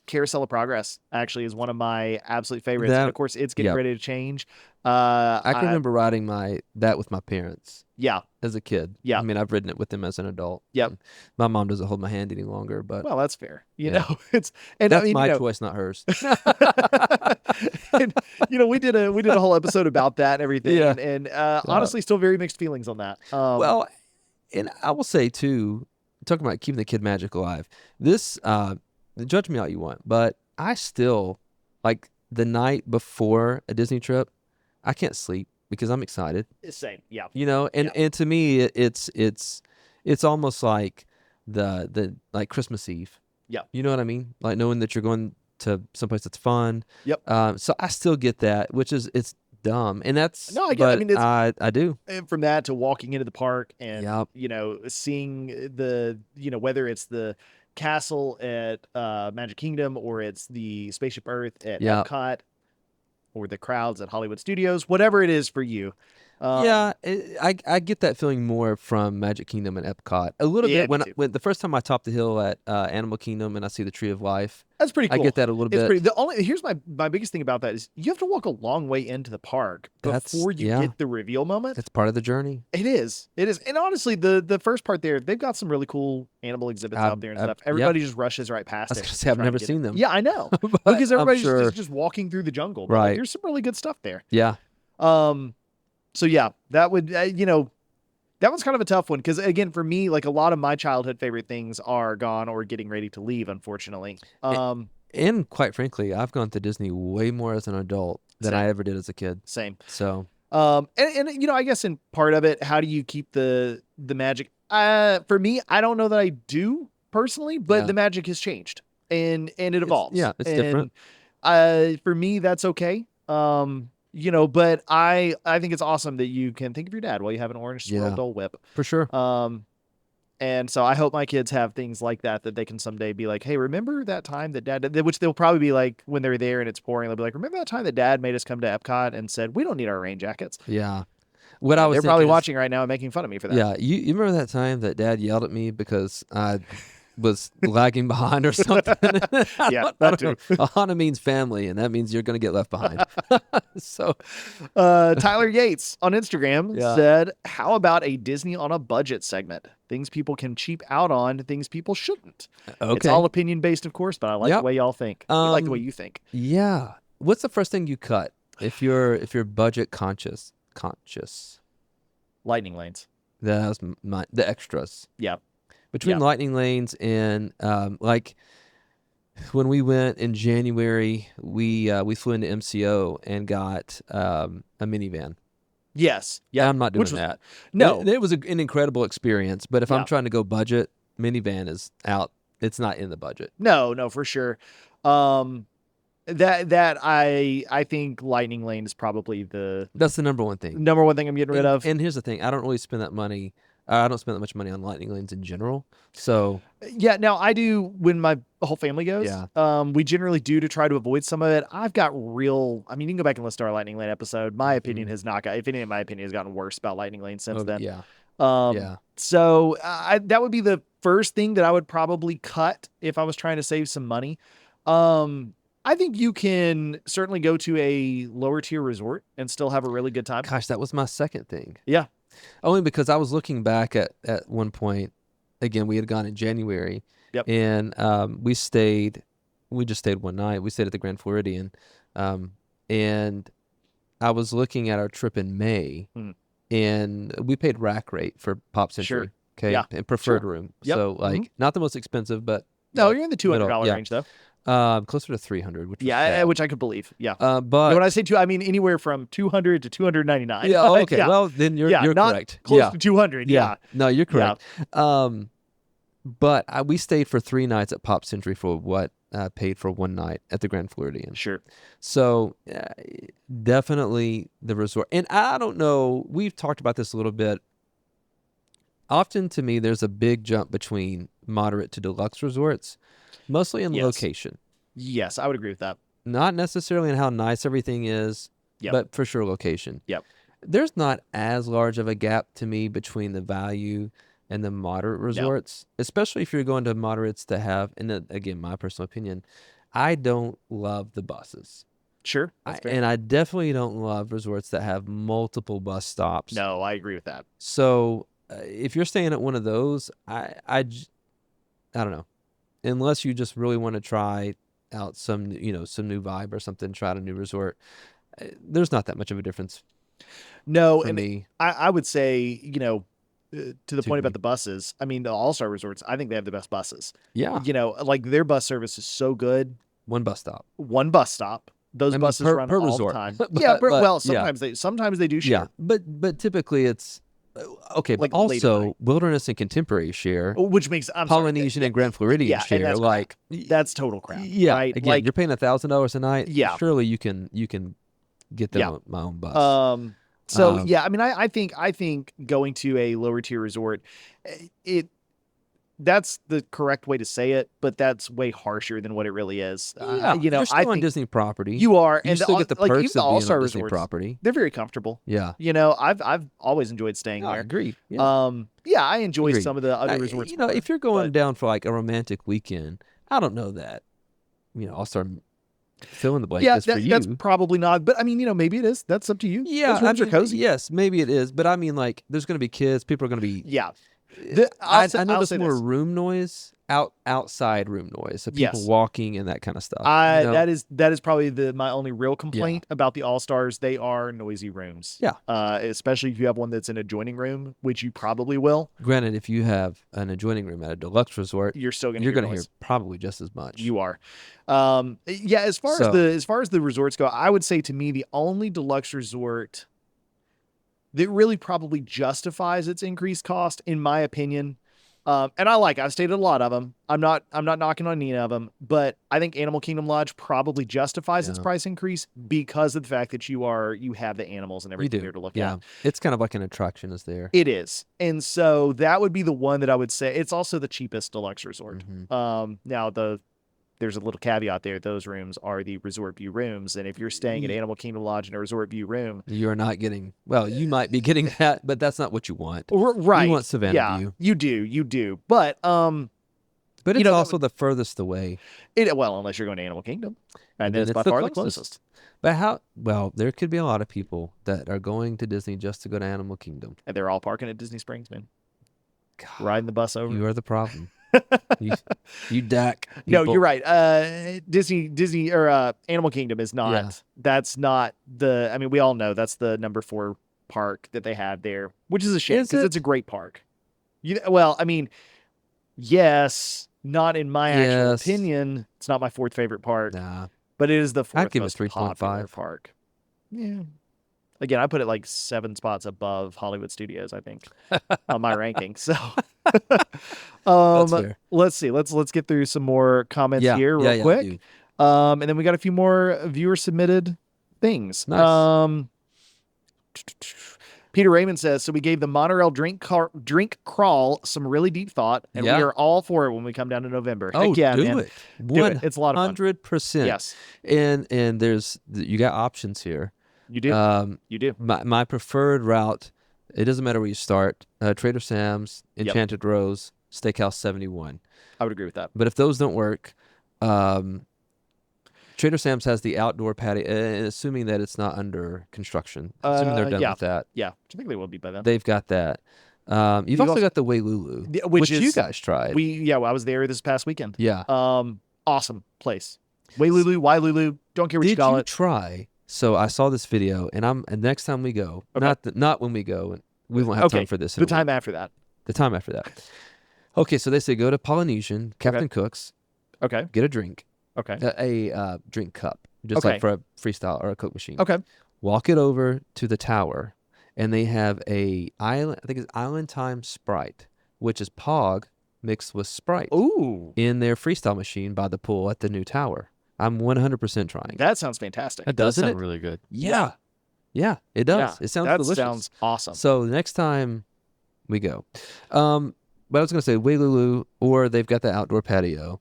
Carousel of Progress actually is one of my absolute favorites. And That- of course, it's getting yeah. ready to change. I can remember riding that with my parents Yeah. as a kid. Yeah. I mean, I've ridden it with them as an adult. Yep. And my mom doesn't hold my hand any longer, but Well, that's fair. You Yeah. know, it's and that's I mean, my you know, choice, not hers. and, you know, we did a whole episode about that and everything. Yeah. And honestly, still very mixed feelings on that. Well, and I will say too, talking about keeping the kid magic alive. This, judge me how you want, but I still like the night before a Disney trip, I can't sleep because I'm excited. same. Yeah. You know, and to me, it's almost like the like Christmas Eve. Yeah. You know what I mean? Like knowing that you're going to someplace that's fun. Yep. So I still get that, which is it's dumb, and that's No, I get- I but mean, it's- I do. And from that to walking into the park and Yep. you know, seeing whether it's the castle at Magic Kingdom or it's the Spaceship Earth at Yep. Epcot or the crowds at Hollywood Studios, whatever it is for you. Yeah, I get that feeling more from Magic Kingdom and Epcot. A little Yeah, bit me too. when the first time I topped the hill at Animal Kingdom and I see the Tree of Life, That's pretty I cool. get that a little It's bit. pretty. Here's my biggest thing about that is you have to walk a long way into the park before you yeah. get the reveal moment. It's part of the journey. It is, and honestly, the first part there, they've got some really cool animal exhibits out there and stuff. yep. Everybody just rushes right past I was it. gonna say I've trying to never get seen it. them. Yeah, I know, But because I'm everybody's sure. just walking through the jungle. But, like, Right. there's some really good stuff there. Yeah. So yeah, that would that one's kind of a tough one because again, for me, like a lot of my childhood favorite things are gone or getting ready to leave, unfortunately. And quite frankly, I've gone to Disney way more as an adult than Same. I ever did as a kid. Same. So And I guess in part of it, how do you keep the magic? For me, I don't know that I do personally, but Yeah. the magic has changed and it evolves. yeah, it's different. For me, that's okay. But I think it's awesome that you can think of your dad while you have an orange swirl Yeah. Dole Whip. For sure. And so I hope my kids have things like that they can someday be like, hey, remember that time that dad did, which they'll probably be like when they're there and it's pouring, they'll be like, remember that time that dad made us come to Epcot and said, we don't need our rain jackets. Yeah. What I was They're probably thinking is- watching right now and making fun of me for that. Yeah, you remember that time that Dad yelled at me because I was lagging behind or something? Yeah, that too. Ahana means family, and that means you're going to get left behind. So, Tyler Yates on Instagram Yeah. said, how about a Disney on a budget segment? Things people can cheap out on, things people shouldn't. It's okay. all opinion based, of course, but I like Yep. the way y'all think. I like the way Um, you think. Yeah. What's the first thing you cut if you're budget conscious? Lightning lanes. That was the extras. Yeah. Between Yeah. lightning lanes and like when we went in January, we flew into MCO and got a minivan. Yes. Yeah. I'm not doing Which was- that. No. It was an incredible experience, but if Yeah. I'm trying to go budget, minivan is out. It's not in the budget. No, for sure. That I think Lightning Lane is probably the That's the number one thing. number one thing I'm getting rid And, of. and here's the thing: I don't really spend that money. I don't spend that much money on lightning lanes in general. So Yeah, now I do when my whole family goes. Yeah. We generally do to try to avoid some of it. I've got you can go back and listen to our Lightning Lane episode. My opinion has not got, if anything, my opinion has gotten worse about Lightning Lane since then. yeah, Yeah. So that would be the first thing that I would probably cut if I was trying to save some money. I think you can certainly go to a lower tier resort and still have a really good time. Gosh, that was my second thing. Yeah. Only because I was looking back at one point. Again, we had gone in January. Yep. And we just stayed one night. We stayed at the Grand Floridian. And I was looking at our trip in May, and we paid rack rate for Pop Century. Sure. Okay. Yeah. And preferred Sure. room. Yep. So like not the most expensive, but No, you're in the $200 middle, yeah. range though. Closer to 300, which was Yeah, bad. which I could believe. Yeah. But And when I say two, I mean anywhere from 200 to 299. yeah, oh, okay. Yeah. Well, then you're not correct. Close Yeah. to 200. Yeah. No, you're Yeah. correct. But we stayed for 3 nights at Pop Century for what I paid for one night at the Grand Floridian. Sure. So definitely the resort. And I don't know, we've talked about this a little bit. Often to me, there's a big jump between moderate to deluxe resorts, mostly in Yes. location. Yes, I would agree with that. Not necessarily in how nice everything is, Yep. but for sure location. Yep. There's not as large of a gap to me between the value and the moderate resorts, especially if you're going to moderates that have, and then, again, my personal opinion, I don't love the buses. Sure. That's fair. And I definitely don't love resorts that have multiple bus stops. No, I agree with that. So if you're staying at one of those, I don't know, unless you just really want to try out some new vibe or something, try out a new resort. There's not that much of a difference No, for and me. I would say, to the To point me. about the buses, I mean, the All-Star resorts, I think they have the best buses. Yeah, Like their bus service is so good. one bus stop. One bus stop. Those I mean, buses per run resort. all the time. But- Yeah, but, well, yeah. sometimes they do share. Yeah, but typically it's okay. Like But late at also night. Wilderness and Contemporary share, Which makes I'm sorry, Polynesian and Grand Floridian yeah, and share. that's Like that's total crap. yeah, right? again, Like, you're paying $1,000 a night. Yeah. surely you can get them Yeah. on my own bus. Yeah, I mean, I think going to a lower tier resort, it that's the correct way to say it, but that's way harsher than what it really is. Yeah, You know, you're still I on think Disney property. you are, You and still get the like even perks the of being All-Star on Disney resorts, property. they're very comfortable. Yeah. You know, I've always enjoyed staying No, I there. agree. Yeah. Yeah, I enjoy Agreed. some of the other resorts. You know, more, if you're going but- down for like a romantic weekend, I don't know that. You know, I'll start fill in the blank. yeah, is for you. that's probably not. But I mean, you know, maybe it is. That's up to you. Yeah, Those rooms are cozy. Yes, maybe it is, but I mean, like, there's going to be kids. People are going to be. Yeah. I know I'll there's say more this. room noise, outside room noise, so people Yes. walking and that kind of stuff. you know? That is probably my only real complaint about the All Stars. They are noisy rooms. Yeah. Especially if you have one that's an adjoining room, which you probably will. Granted, if you have an adjoining room at a deluxe resort, You're still gonna you're hear going to hear noise. probably just as much. You are. Yeah, as far So- as the resorts go, I would say to me the only deluxe resort that really probably justifies its increased cost, in my opinion. And I've stayed at a lot of them. I'm not knocking on any of them, but I think Animal Kingdom Lodge probably justifies its Yeah. price increase because of the fact that you have the animals and you everything do. there to look Yeah, at. it's kind of like an attraction is there. It is. And so that would be the one that I would say. It's also the cheapest deluxe resort. Mhm. Now there's a little caveat there. Those rooms are the Resort View rooms, and if you're staying at Animal Kingdom Lodge in a Resort View room, You're not getting. Well, you might be getting that, but that's not what you want. right? You want Savannah yeah, View, you do. But but you it's know, that also the furthest away. unless you're going to Animal Kingdom, and then then it's it's by the far the closest. closest. But how? Well, there could be a lot of people that are going to Disney just to go to Animal Kingdom. And they're all parking at Disney Springs, man. God, Riding the bus over. you are the problem. you DAC. No, people. you're right. Disney or Animal Kingdom is not. Yeah. That's not the. I mean, we all know that's the number 4 park that they have there, which is a shame Is because it? it's a great park. Well, I mean, yes, not in my actual Yes. opinion. It's not my 4th favorite park, Nah, but it is the 4th I'd give it most 3.5. popular park. Yeah. Again, I put it like 7 spots above Hollywood Studios, I think, on my ranking. So, that's fair. let's see. Let's get through some more comments Yeah, here real yeah, quick. dude. And then we got a few more viewer submitted things. Nice. Peter Raymond says, so we gave the monorail drink crawl some really deep thought, and Yeah. we are all for it when we come down to November. Oh, Heck yeah, do man. it. Do it. It's a lot of fun. 100%. Yes, And you got options here. you do. You do. My preferred route. It doesn't matter where you start. Trader Sam's, Yep. Enchanted Rose, Steakhouse 71. I would agree with that. But if those don't work, Trader Sam's has the outdoor patio, assuming that it's not under construction. Assuming they're done yeah. with that. Yeah, I think they will be by then. They've got that. You've also got the Wailulu, Yeah, which you is- guys tried. well, I was there this past weekend. yeah. Awesome place. Wailulu, don't care what you Did call you it. try? So I saw this video, and next time we go, Okay. not when we go, and we won't have Okay, time for this. in The a week. time after that. The time after that. Okay, so they say go to Polynesian, Captain Cook's, Okay. get a drink, Okay. a drink cup, just Okay. like for a freestyle or a Coke machine. Okay. Walk it over to the tower, and they have a island. I think it's Island Time Sprite, which is Pog mixed with Sprite Ooh, in their freestyle machine by the pool at the new tower. I'm 100% trying. it. that sounds fantastic. That does Doesn't sound it? really good. Yeah, it does. Yeah, It sounds that delicious. sounds awesome. So the next time we go, but I was gonna say Wailulu, or they've got the outdoor patio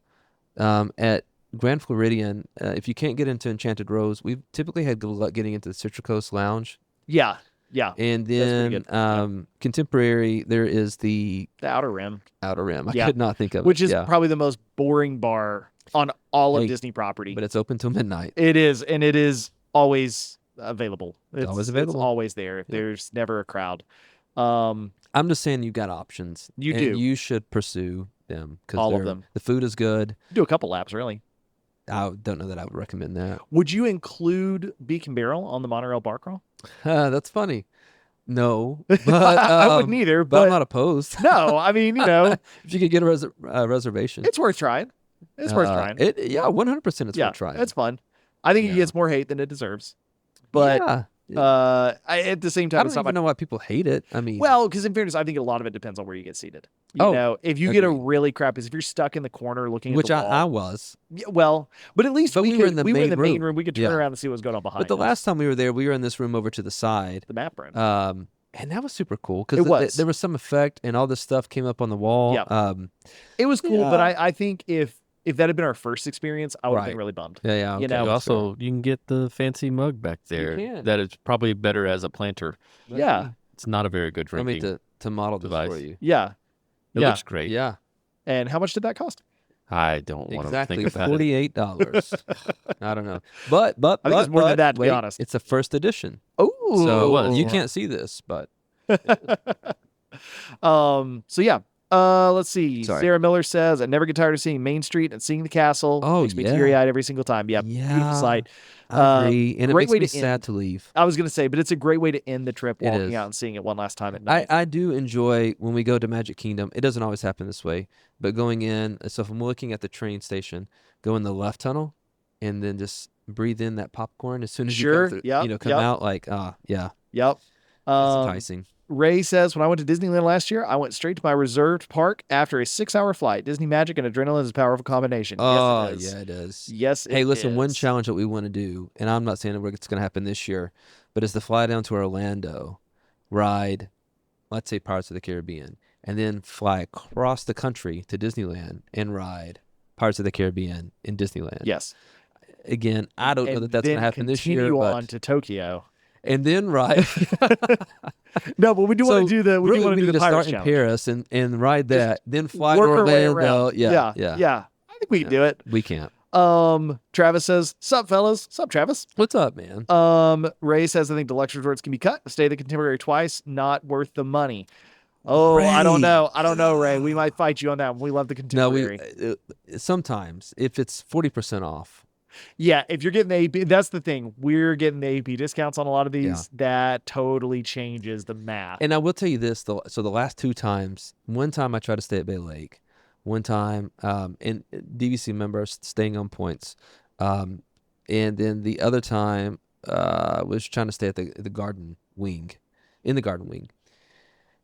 at Grand Floridian. If you can't get into Enchanted Rose, we've typically had good luck getting into the Citricoast Lounge, yeah. and pretty then good. Yeah. Contemporary. There is the The Outer Rim, Outer Rim. I Yeah. could not think of which it. is yeah. probably the most boring bar on all of Hey, Disney property. but it's open till midnight. It is, and it is always available. always available. It's always there. Yeah. There's never a crowd. Um, I'm just saying you've got options. You and do. You should pursue them because All of them. The food is good. do a couple laps, really. I don't know that I would recommend that. Would you include Beacon Barrel on the monorail bar crawl? That's funny. No, but I wouldn't either, But I'm but not opposed. no, I mean, If you could get a reservation, it's worth trying. It's worth trying. Yeah, 100%. It's yeah, worth trying. it's fun. I think Yeah. it gets more hate than it deserves. But yeah. at the same time, I it's don't not even know why people hate it. I mean, well, because in fairness, I think a lot of it depends on where you get seated. You Oh, know, if you get a agreed. really crap, if you're stuck in the corner looking which at the wall, I was. yeah, well, but at least But we were in the we were in main the main room. room. We could turn Yeah. around and see what's going on behind. But the us. last time we were there, we were in this room over to the side. the map room. And that was super cool It because was. there was some effect and all this stuff came up on the wall. Yep. It was cool, but Yeah. I think if that had been our first experience, I would have been Right. really bummed. Yeah. You okay, know, You that's fair. also you can get the fancy mug back there. can. That is probably better as a planter. Yeah. It's not a very good I mean, drinking. to model this device. for you. Yeah. It Yeah. looks great. Yeah. And how much did that cost? I don't want to Exactly think about it. $48. I don't know. But I think it's more than that, to be wait, honest. It's a first edition. Oh, So it was. You can't see this, but So yeah. Let's see. Sorry. Sarah Miller says, "I never get tired of seeing Main Street and seeing the castle. Oh, Makes me yeah. teary-eyed every single time. Yeah, beautiful Yeah. sight. I agree. And it great makes way me to sad end. to leave. I was gonna say, but it's a great way to end the trip, It walking is. out and seeing it one last time at night. I do enjoy when we go to Magic Kingdom. It doesn't always happen this way, but going in, so if I'm looking at the train station, go in the left tunnel and then just breathe in that popcorn as soon as Sure, you come, yep, come yep. out like, yeah, Yep. it's Um, enticing. Ray says, "When I went to Disneyland last year, I went straight to my reserved park after a 6-hour flight. Disney magic and adrenaline is a powerful combination." Oh, yes, it is. yeah, it is. Yes, Hey, it listen, one is. challenge that we want to do, and I'm not saying it's going to happen this year, but is to fly down to Orlando, ride, let's say Pirates of the Caribbean, and then fly across the country to Disneyland and ride Pirates of the Caribbean in Disneyland. Yes. Again, I don't know And that that's going then to happen this year, continue but on to Tokyo. and then ride. No, but we do want to do the really, want to we do need the to start Pirates in challenge. Paris and ride that, then fly to Work our way Orlando. around. Yeah. I think we can do it. We can't. Travis says, "Sup, fellas? Sup, Travis?" What's up, man? Ray says, "I think deluxe resorts can be cut. Stay the Contemporary twice, not worth the money." Oh, I don't Ray. know. I don't know, Ray. We might fight you on that one. We love the No, Contemporary. sometimes if it's 40% off. Yeah, if you're getting the AP, that's the thing. We're getting the AP discounts on a lot of these. Yeah. That totally changes the math. And I will tell you this, so the last two times, one time I tried to stay at Bay Lake, one time, and DVC members staying on points, and then the other time was trying to stay at the garden wing, in the garden wing.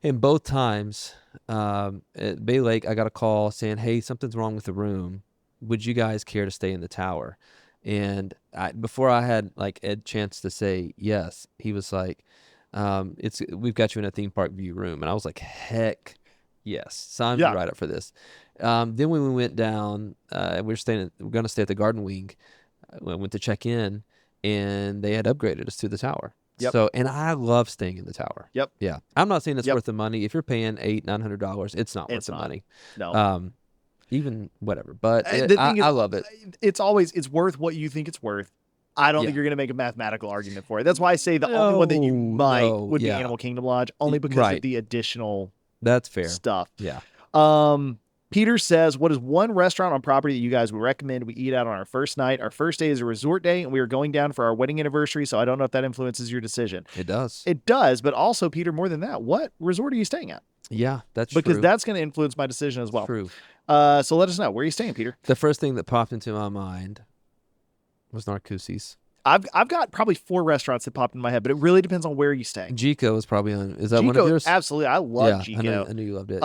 And both times, at Bay Lake, I got a call saying, "Hey, something's wrong with the room. Would you guys care to stay in the tower?" And before I had like a chance to say yes, he was like, we've got you in a theme park view room. And I was like, heck yes, sign me Yeah. right up for this. Then when we went down, we're going to stay at the garden wing. I went to check in and they had upgraded us to the tower. Yep. So, and I love staying in the tower. Yep. Yeah. I'm not saying it's Yep. worth the money. If you're paying $800-900, it's not worth It's the not. money. No. Even whatever, but The thing is, I love it. It's worth what you think it's worth. I don't Yeah. think you're going to make a mathematical argument for it. That's why I say the only one that you might No, would be yeah. Animal Kingdom Lodge, only because Right. of the additional That's fair. stuff. Yeah. Peter says, "What is one restaurant on property that you guys would recommend we eat out on our first night? Our first day is a resort day, and we are going down for our wedding anniversary, so I don't know if that influences your decision." It does. It does, but also, Peter, more than that, what resort are you staying at? Yeah, that's Because true. that's going to influence my decision as well. True. So let us know. Where are you staying, Peter? The first thing that popped into my mind was Narcoossee's. I've got probably 4 restaurants that popped in my head, but it really depends on where you're staying. Jico is probably on. Is that one of Chico, yours? absolutely. I love yeah, Chico. I knew you loved it.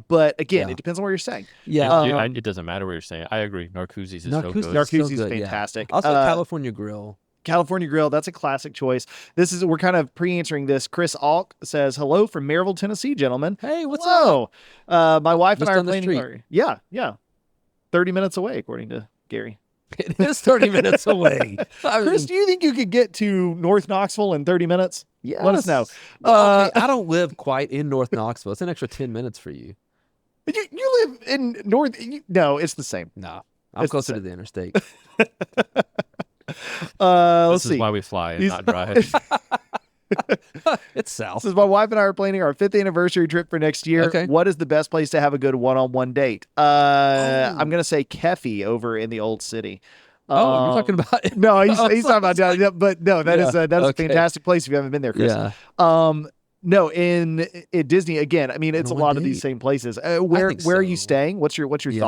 But again, Yeah. it depends on where you're staying. yeah, It doesn't matter what you're saying. I agree. Narcoossee's is so Narcoossee's- good. Narc- Narcoossee's is good, yeah. fantastic. also California Grill. California Grill, that's a classic choice. We're kind of pre-answering this. Chris Alk says, "Hello from Maryville, Tennessee, gentlemen." Hey, what's Hello. My wife and Just I are on the planning. street. Yeah. 30 minutes away, according to Gary. It is 30 minutes away. I Chris, mean, do you think you could get to North Knoxville in 30 minutes? Let us know. yes. Well, okay, I don't live quite in North Knoxville. It's an extra 10 minutes for you. You live in North. No, it's the same. No, I'm It's the closer same. to the interstate. Let's This see. is why we fly and These- not drive. It's south. Says my wife and I are planning our 5th anniversary trip for next year. Okay. What is the best place to have a good one-on-one date? I'm gonna say Kefi over in the Old City. Oh, you're talking about it. No, he's talking about down. Yeah, but no, that is Yeah, a okay. fantastic place if you haven't been there, Chris. Yeah. No, in Disney again. I mean, it's a One-on-one lot of these date. same places. Where think are you so. staying? What's your Yeah.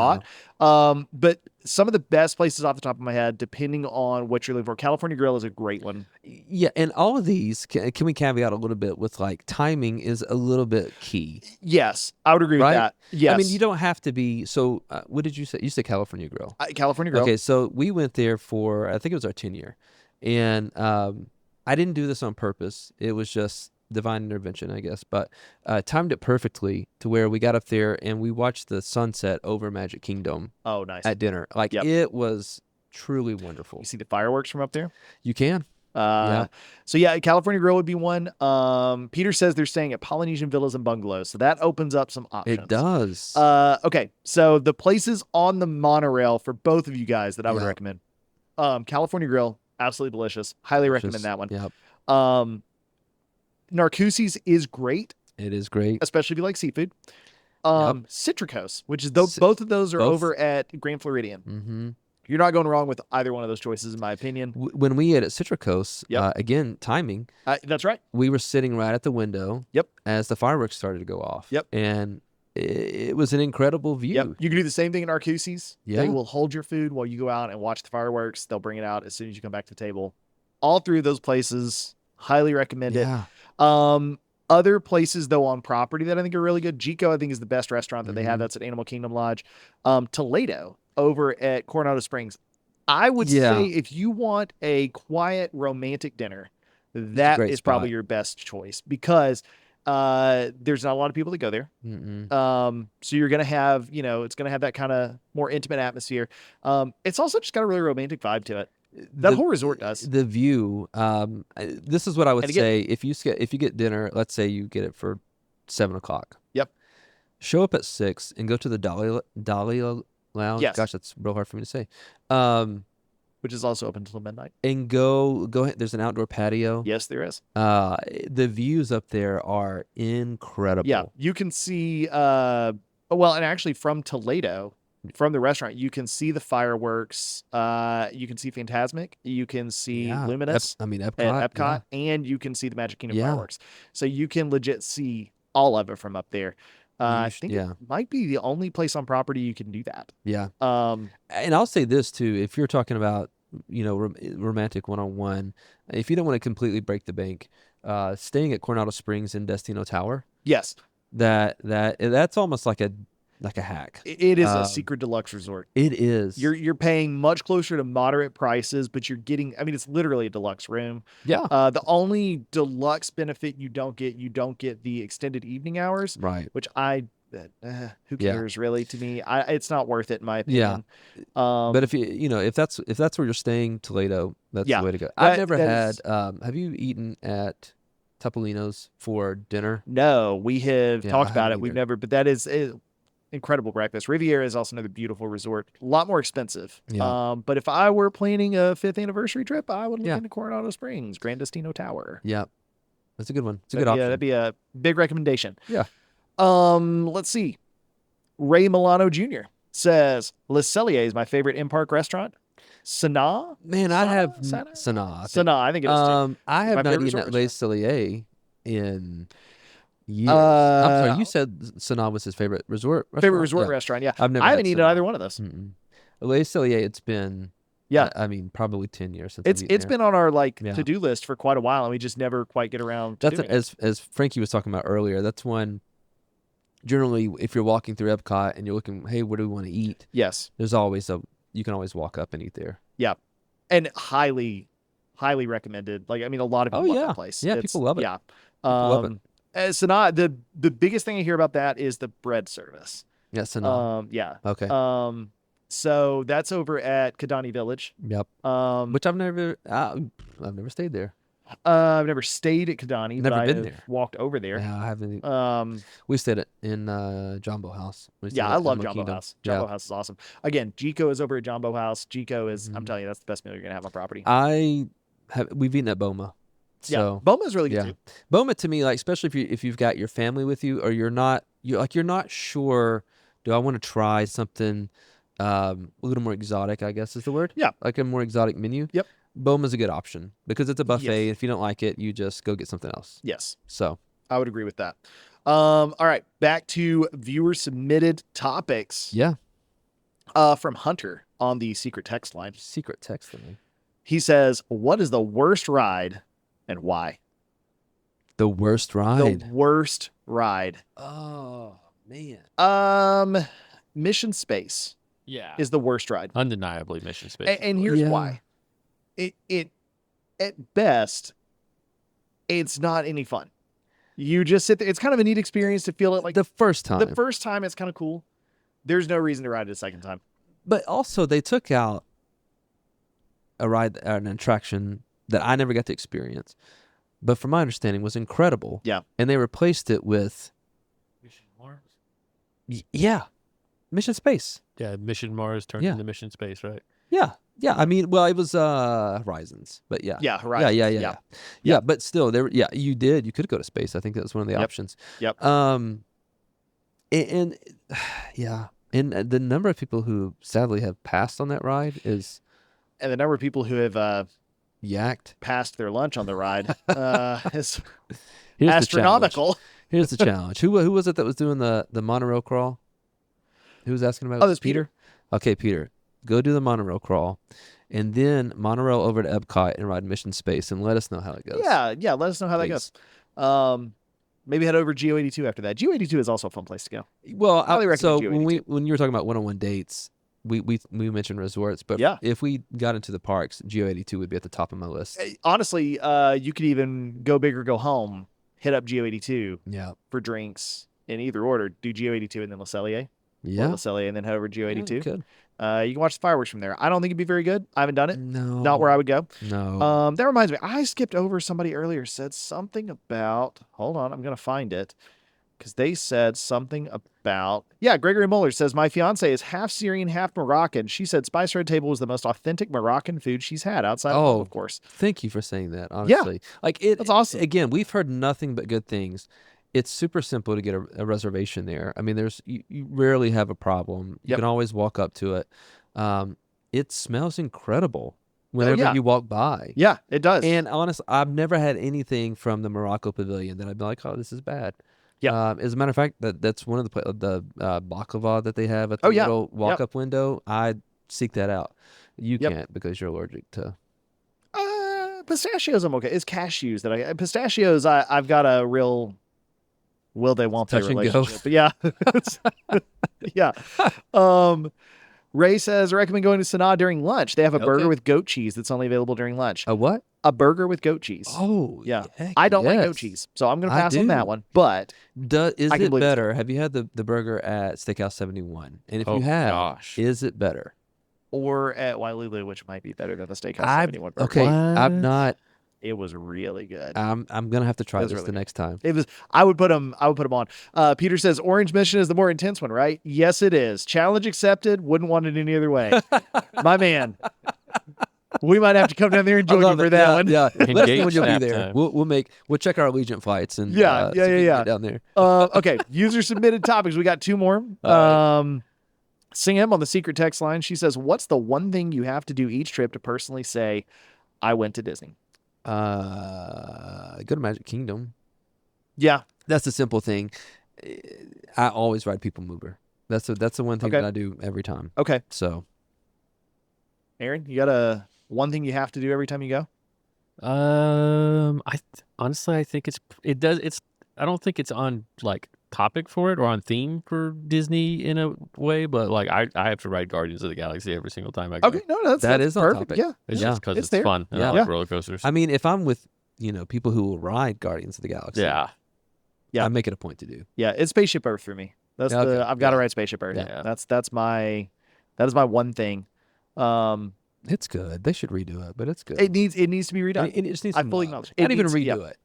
thought? But some of the best places off the top of my head, depending on what you're looking for. California Grill is a great one. Yeah, and all of these, can we caveat a little bit with like timing is a little bit key. Yes, I would agree Right? with that. Yes, I mean, you don't have to be. So, what did you say? You said California Grill. California Grill. Okay, so we went there for I think it was our 10 year, and I didn't do this on purpose. It was just divine intervention, I guess, but timed it perfectly to where we got up there and we watched the sunset over Magic Kingdom Oh, nice. at dinner. Like Yep. it was truly wonderful. You see the fireworks from up there? You can. So yeah, California Grill would be one. Peter says they're staying at Polynesian Villas and Bungalows, so that opens up some options. It does. Okay, so the places on the monorail for both of you guys that I would Yeah. recommend. California Grill, absolutely delicious. Highly recommend that one. Yep. Narcoossee's is great, It is great. especially if you like seafood. Yep. Citricos, which is Ci- both of those are both. over at Grand Floridian. Mm-hmm. You're not going wrong with either one of those choices, in my opinion. When we ate at Citricos, Yep. again, timing, That's right. we were sitting right at the window Yep. as the fireworks started to go off. Yep. And it was an incredible view. Yep. You can do the same thing in Narcoossee's. Yeah. They will hold your food while you go out and watch the fireworks. They'll bring it out as soon as you come back to the table. All three of those places, highly recommend it. Yeah. Other places though on property that I think are really good. Jico, I think, is the best restaurant that they have. Mhm. That's at Animal Kingdom Lodge. Toledo over at Coronado Springs. I would Yeah. say if you want a quiet romantic dinner, that great is probably spot. your best choice because there's not a lot of people that go there. Mm-mm. So you're gonna have, it's gonna have that kind of more intimate atmosphere. It's also just got a really romantic vibe to it. That The- whole resort does. The view. This is what I would And again- say. If you get dinner, let's say you get it for 7:00. Yep. Show up at 6 and go to the Dahlia Lounge. Yes. Gosh, that's real hard for me to say. Which is also open until midnight. And go ahead. There's an outdoor patio. Yes, there is. The views up there are incredible. Yeah, you can see. And actually, from Toledo, from the restaurant, you can see the fireworks. You can see Phantasmic. You can see Yeah. Luminous Epcot. at yeah. Epcot, and you can see the Magic Kingdom Yeah. fireworks. So you can legit see all of it from up there. I think yeah. it might be the only place on property you can do that. Yeah. Um, And I'll say this too: if you're talking about romantic one-on-one, if you don't want to completely break the bank, staying at Coronado Springs and Destino Tower, yes, that's almost like a hack. it is a Um, secret deluxe resort. It is. You're paying much closer to moderate prices, but you're getting. I mean, it's literally a deluxe room. Yeah. The only deluxe benefit you don't get the extended evening hours, Right. which who Yeah. cares really to me? It's not worth it in my Yeah. opinion. But if that's where you're staying, Toledo, that's Yeah, the way to go. that- I've never that had. is- Have you eaten at Topolino's for dinner? No, we have Yeah, talked I about haven't it. We've either. never, but that is incredible breakfast. Riviera is also another beautiful resort, a lot more expensive. Yeah. But if I were planning a 5th anniversary trip, I would look Yeah. into Coronado Springs, Grand Destino Tower. Yeah. That's a good one. It's a good option. That'd be a big recommendation. Yeah. Let's see. Ray Milano Jr. says Le Cellier is my favorite in-park restaurant. Sanaa? Man, I have Sanaa? Sanaa. I think. Sanaa, I think it is too. I have My not favorite eaten at resort Les Cellier in years. I'm sorry, you said Sanaa was his favorite resort restaurant? Favorite resort Yeah. restaurant, yeah. I've never I haven't had eaten Sanaa. either one of those. Mm-mm. Les Cellier, it's been Yeah. I mean probably 10 years since It's I've eaten it's there. been on our Yeah. to-do list for quite a while, and we just never quite get around to That's doing it. as Frankie was talking about earlier. That's one. Generally, if you're walking through Epcot and you're looking, hey, what do we want to eat? Yes. There's always you can always walk up and eat there. And highly recommended. Like, I mean, a lot of Oh, people love yeah. that place. Yeah, people love it. Yeah. love it. Sanaa, the biggest thing I hear about that is the bread service. Yeah, Sanaa. Yeah. Okay. So that's over at Kidani Village. Yep. Which I've never stayed there. I've never stayed at Kidani, but Never I been have there. walked over there. Yeah, I haven't. Um, We stayed in Jumbo House. We stayed yeah, at I love Animal Jumbo Kingdom. House. Jumbo House is awesome. Again, Jico is over at Jumbo House. Jico is, I'm Mhm. telling you, that's the best meal you're gonna have on property. We've eaten at Boma. Yeah, So Boma's really good yeah. too. Boma to me, like especially if you've got your family with you, or you're not sure. Do I want to try something a little more exotic? I guess is the word. Yeah. Like a more exotic menu. Yep. Boma's a good option because it's a buffet. Yes. If you don't like it, you just go get something else. Yes, So I would agree with that. All right, back to viewer submitted topics. yeah, From Hunter on the secret text line. secret text thing. He says, "What is the worst ride and why?" The worst ride. The worst ride. Oh man. Mission Space Yeah. is the worst ride. Undeniably Mission Space. And here's Yeah. why. It at best, it's not any fun. You just sit there. It's kind of a neat experience to feel it like the first time. the first time. It's kind of cool. There's no reason to ride it a second time. But also, they took out an attraction that I never got to experience, but from my understanding was incredible. Yeah. And they replaced it with, Mission Mars. yeah, Mission Space. Yeah, Mission Mars turned Yeah. into Mission Space, right? Yeah. Yeah. I mean, well, it was Horizons, but yeah. Yeah, Horizons. Yeah. But still, you did. You could go to space. I think that was one of the Yep. options. Yep. And yeah. And the number of people who sadly have passed on that ride is And the number of people who have yacked. passed their lunch on the ride is Here's astronomical. Here's the challenge. Who was it that was doing the monorail crawl? Who was asking about it? Oh, that's Peter. Okay, Peter. Go do the monorail crawl, and then monorail over to Epcot and ride Mission Space, and let us know how it goes. Yeah, let us know how Please. that goes. Maybe head over to Geo82 after that. Geo82 is also a fun place to go. Well, Highly so recommend when you were talking about one-on-one dates, we mentioned resorts, but Yeah. if we got into the parks, Geo82 would be at the top of my list. Honestly, you could even go big or go home. Hit up Geo82 Yeah. for drinks in either order. Do Geo82 and then Le Cellier. Or Yeah. Le Cellier and then head over to Geo82. Good. You can watch the fireworks from there. I don't think it'd be very good. I haven't done it. No. Not where I would go. No. That reminds me. I skipped over somebody earlier said something about. Hold on, I'm gonna find it because they said something about. Yeah, Gregory Muller says my fiance is half Syrian, half Moroccan. She said Spice Red Table was the most authentic Moroccan food she's had outside of home, Oh. of course. Thank you for saying that. Honestly, like it. That's awesome. Again, we've heard nothing but good things. It's super simple to get a reservation there. I mean, you rarely have a problem. You Yep. can always walk up to it. It smells incredible whenever yeah. you walk by. Yeah, it does. And honestly, I've never had anything from the Morocco Pavilion that I'd be like, oh, this is bad. Yeah. As a matter of fact, that's one of the baklava that they have at the Oh, yeah. little walk-up window. I seek that out. You Yep. can't because you're allergic to. Pistachios, I'm okay. It's cashews that pistachios. I've got a real will they won't they Touch and go. relationship. But yeah, yeah. Ray says I recommend going to Sanaa during lunch. They have a burger Okay. with goat cheese that's only available during lunch. A what? A burger with goat cheese. Oh, yeah. heck I don't like yes. goat cheese, so I'm gonna I pass on that do. one. But Is I can it believe it's better? Have you had the burger at Steakhouse 71? And if Oh, you have, gosh. is it better? or at Wailulu, which might be better than the Steakhouse 71 burger. Okay, I'm What? not. It was really good. I'm gonna have to try It was this really the good. next time. It was. I would put them on. Peter says Orange Mission is the more intense one, right? Yes, it is. Challenge accepted. Wouldn't want it any other way. My man. We might have to come down there and I join you love for it. that Yeah, one. Yeah, let us know Engage when you'll be nap there. time. We'll check our Allegiant flights and Yeah, see if we can yeah. get down there. Okay. User submitted topics. We got two more. All Sam on the secret text line. She says, "What's the one thing you have to do each trip to personally say, I went to Disney?" Go to Magic Kingdom. Yeah. That's a simple thing. I always ride People Mover. That's the one thing Okay. that I do every time. Okay. So Aaron, you got a one thing you have to do every time you go? Honestly, I think I don't think it's on like topic for it or on theme for Disney in a way, but like I have to ride Guardians of the Galaxy every single time I go. Okay. No, that's That is on perfect. topic. Yeah. It's yeah. just because it's it's there. fun. And Yeah. I like roller coasters. I mean, if I'm with people who will ride Guardians of the Galaxy, yeah. Yeah. I make it a point to do. Yeah, it's Spaceship Earth for me. That's Okay, I've got to yeah. ride Spaceship Earth. Yeah. That is my one thing. It's good. They should redo it, but it's good. It needs to be redone. It just needs I some fully love. acknowledge it Not even needs- redo yeah. it.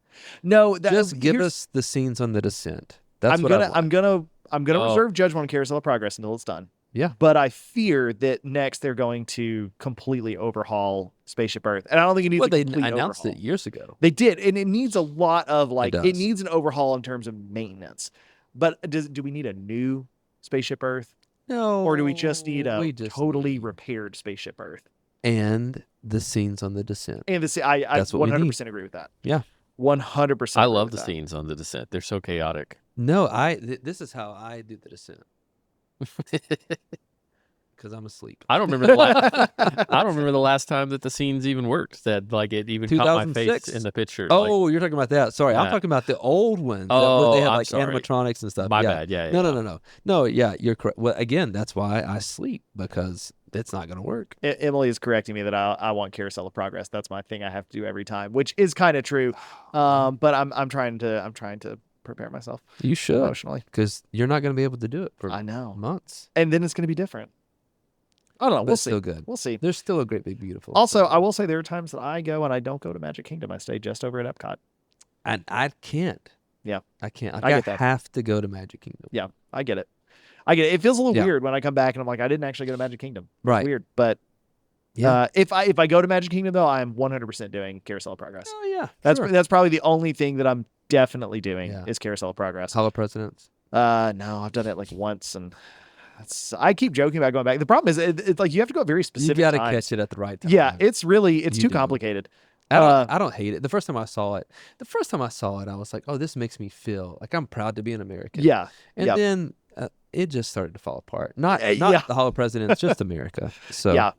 No, Just give here's- us the scenes on the descent. That's I'm what I gonna want. Oh. reserve judgment on Carousel of Progress until it's done. Yeah. But I fear that next they're going to completely overhaul Spaceship Earth, and I don't think it needs Well, a they complete announced overhaul. it years ago. They did, and it needs a lot of it does. needs an overhaul in terms of maintenance. But do we need a new Spaceship Earth, No. or do we just need a We just totally need- repaired Spaceship Earth? and the scenes on the descent? And I That's what we 100% agree with that. Yeah. 100%. I agree love with the that. scenes on the descent. They're so chaotic. No, this is how I do the descent. because I'm asleep. I don't remember the last. I don't remember the last time that the scenes even worked. That like it even caught my face 2006? in the picture. Oh, you're talking about that. Sorry, I'm Yeah. talking about the old ones. Oh, they had I'm like sorry. animatronics and stuff. My yeah. bad. Yeah. No, yeah, you're correct. Well, again, that's why I sleep, because it's not going to work. Emily is correcting me that I want Carousel of Progress. That's my thing I have to do every time, which is kind of true. But I'm trying to prepare myself You should, emotionally. because you're not going to be able to do it for I know. months. And then it's going to be different. I don't know. But We'll it's see. still good. We'll see. There's still a great big beautiful. Also, I will say there are times that I go and I don't go to Magic Kingdom. I stay just over at Epcot. and I can't. Yeah. I can't. Like, I I get that. have to go to Magic Kingdom. Yeah, I get it. It feels a little Yeah. weird when I come back and I'm like, I didn't actually go to Magic Kingdom. It's Right. weird. But Yeah. if I go to Magic Kingdom though, I'm 100% doing Carousel of Progress. Oh yeah. That's that's probably the only thing that I'm definitely doing Yeah. is Carousel of Progress. Hollow Presidents. No, I've done it like once, and I keep joking about going back. The problem is, it's like you have to go at very You specific got to times. catch it at the right time. Yeah, it's You too do. complicated. I don't hate it. The first time I saw it, I was like, oh, this makes me feel like I'm proud to be an American. Yeah, And yep. then it just started to fall apart. Not yeah. the Hollow Presidents, just America. So yeah.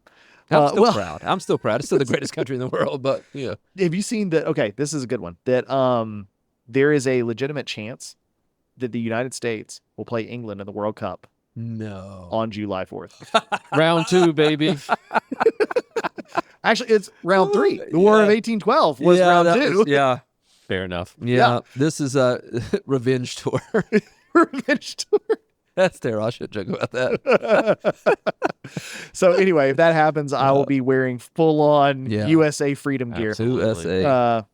I'm still well- proud. I'm still proud. It's still the greatest country in the world. But yeah, Have you seen that? Okay, this is a good one. That there is a legitimate chance that the United States will play England in the World Cup no. on July 4th. Round 2, baby. Actually, it's round 3. The War of Yeah. 1812 was Yeah, round that 2. was- yeah, Fair enough. yeah. This is a revenge tour. Revenge tour. That's terrible. I should joke about that. So anyway, if that happens, I will be wearing full on Yeah. USA Freedom gear. Absolutely. USA.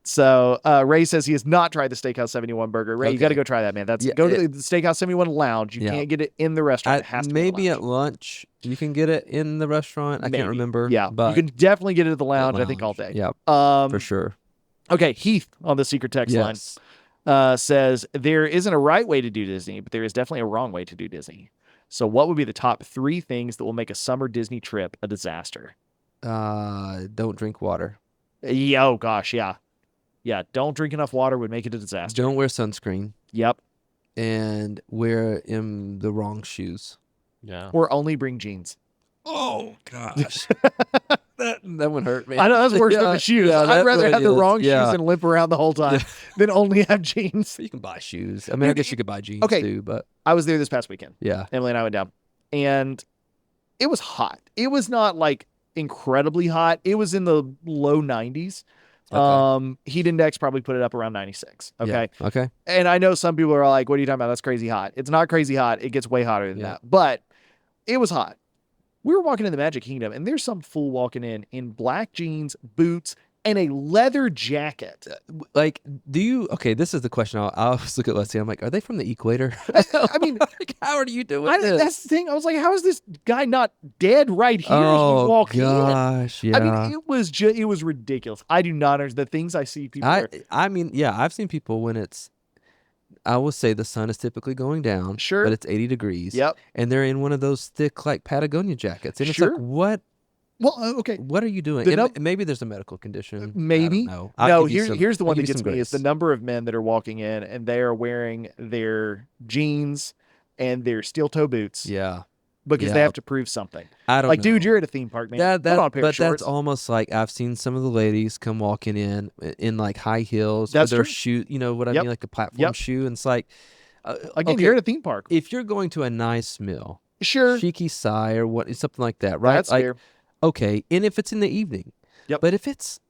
So Ray says he has not tried the Steakhouse 71 burger. Ray, you got to Okay. go try that, man. That's Yeah, go to the Steakhouse 71 lounge. You Yeah. can't get it in the restaurant. It has to Maybe be at lunch you can get it in the restaurant. I Maybe. can't remember. Yeah, but you can definitely get it at the at lounge. I think all day. Yeah, Um, for sure. Okay, Heath on the secret text Yes. line says there isn't a right way to do Disney, but there is definitely a wrong way to do Disney. So, what would be the top 3 things that will make a summer Disney trip a disaster? Don't drink water. Yeah, oh gosh, yeah. Yeah, don't drink enough water would make it a disaster. Don't wear sunscreen Yep. and wear in the wrong shoes. Yeah. Or only bring jeans. Oh gosh, that one hurt me. I know that's worse than Yeah, the shoes. yeah, I'd that rather really have the is. wrong Yeah. shoes and limp around the whole time than only have jeans. You can buy shoes. I mean, I guess you could buy jeans Okay. too, but I was there this past weekend. yeah. Emily and I went down, and it was hot. It was not like incredibly hot. It was in the low 90s. Okay. Heat index probably put it up around 96. Okay. Yeah. Okay. And I know some people are like, what are you talking about? That's crazy hot. It's not crazy hot. It gets way hotter than Yeah. that. But it was hot. We were walking in the Magic Kingdom, and there's some fool walking in black jeans, boots, and a leather jacket. Like, do you? Okay, this is the question. I'll always look at Leslie. I'm like, are they from the equator? I mean, like, how are you doing this? that's the thing. I was like, how is this guy not dead right here as oh we walk in? gosh, yeah. I mean, it was ridiculous. I do not understand the things I see people. I mean, yeah, I've seen people when it's, I will say the sun is typically going down, Sure. but it's 80 degrees. Yep. And they're in one of those thick, like Patagonia jackets, and it's Sure. like, what? Well, okay. What are you doing? The And maybe there's a medical condition. Maybe. No. No, here's the one that give you gets some me is the grace. number of men that are walking in and they are wearing their jeans and their steel toe boots Yeah, because they yeah. have to prove something. I don't Like, know. dude, you're at a theme park, man. That Put on a pair of but shorts. that's almost like I've seen some of the ladies come walking in like high heels That's with their true. shoe. You know what I Yep. mean, like a platform Yep. shoe. And it's like, Again, okay, you're at a theme park. if you're going to a nice meal, Sure. Shiki Sai or what, something like that, right? That's like, fair. okay, and if it's in the evening, Yep. But if it's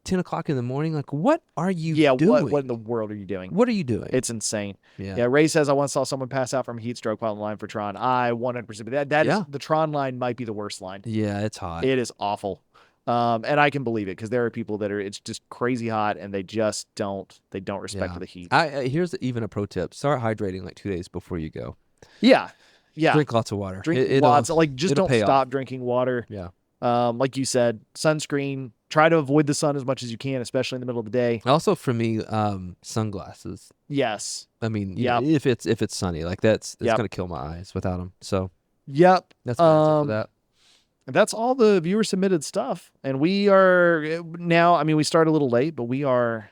10 o'clock in the morning, like, what are you Yeah, doing? what in the world are you doing? What are you doing? It's insane. yeah. Yeah, Ray says I once saw someone pass out from heat stroke while in line for Tron. I 100%. But that is Yeah. the Tron line might be the worst line. Yeah, it's hot. It is awful. And I can believe it because there are people that it's just crazy hot and they just don't respect Yeah. the heat. Here's even a pro tip: start hydrating like 2 days before you go. Yeah. Yeah. Drink lots of water. Drink It'll- lots. Like just it'll don't pay stop drinking water. Yeah. Like you said, sunscreen. Try to avoid the sun as much as you can, especially in the middle of the day. Also, for me, sunglasses. Yes. I mean, Yep. if it's sunny, like it's Yep. gonna kill my eyes without them. So Yep. that's my answer Um, for that. That's all the viewer submitted stuff. And we are now, I mean, we started a little late, but we are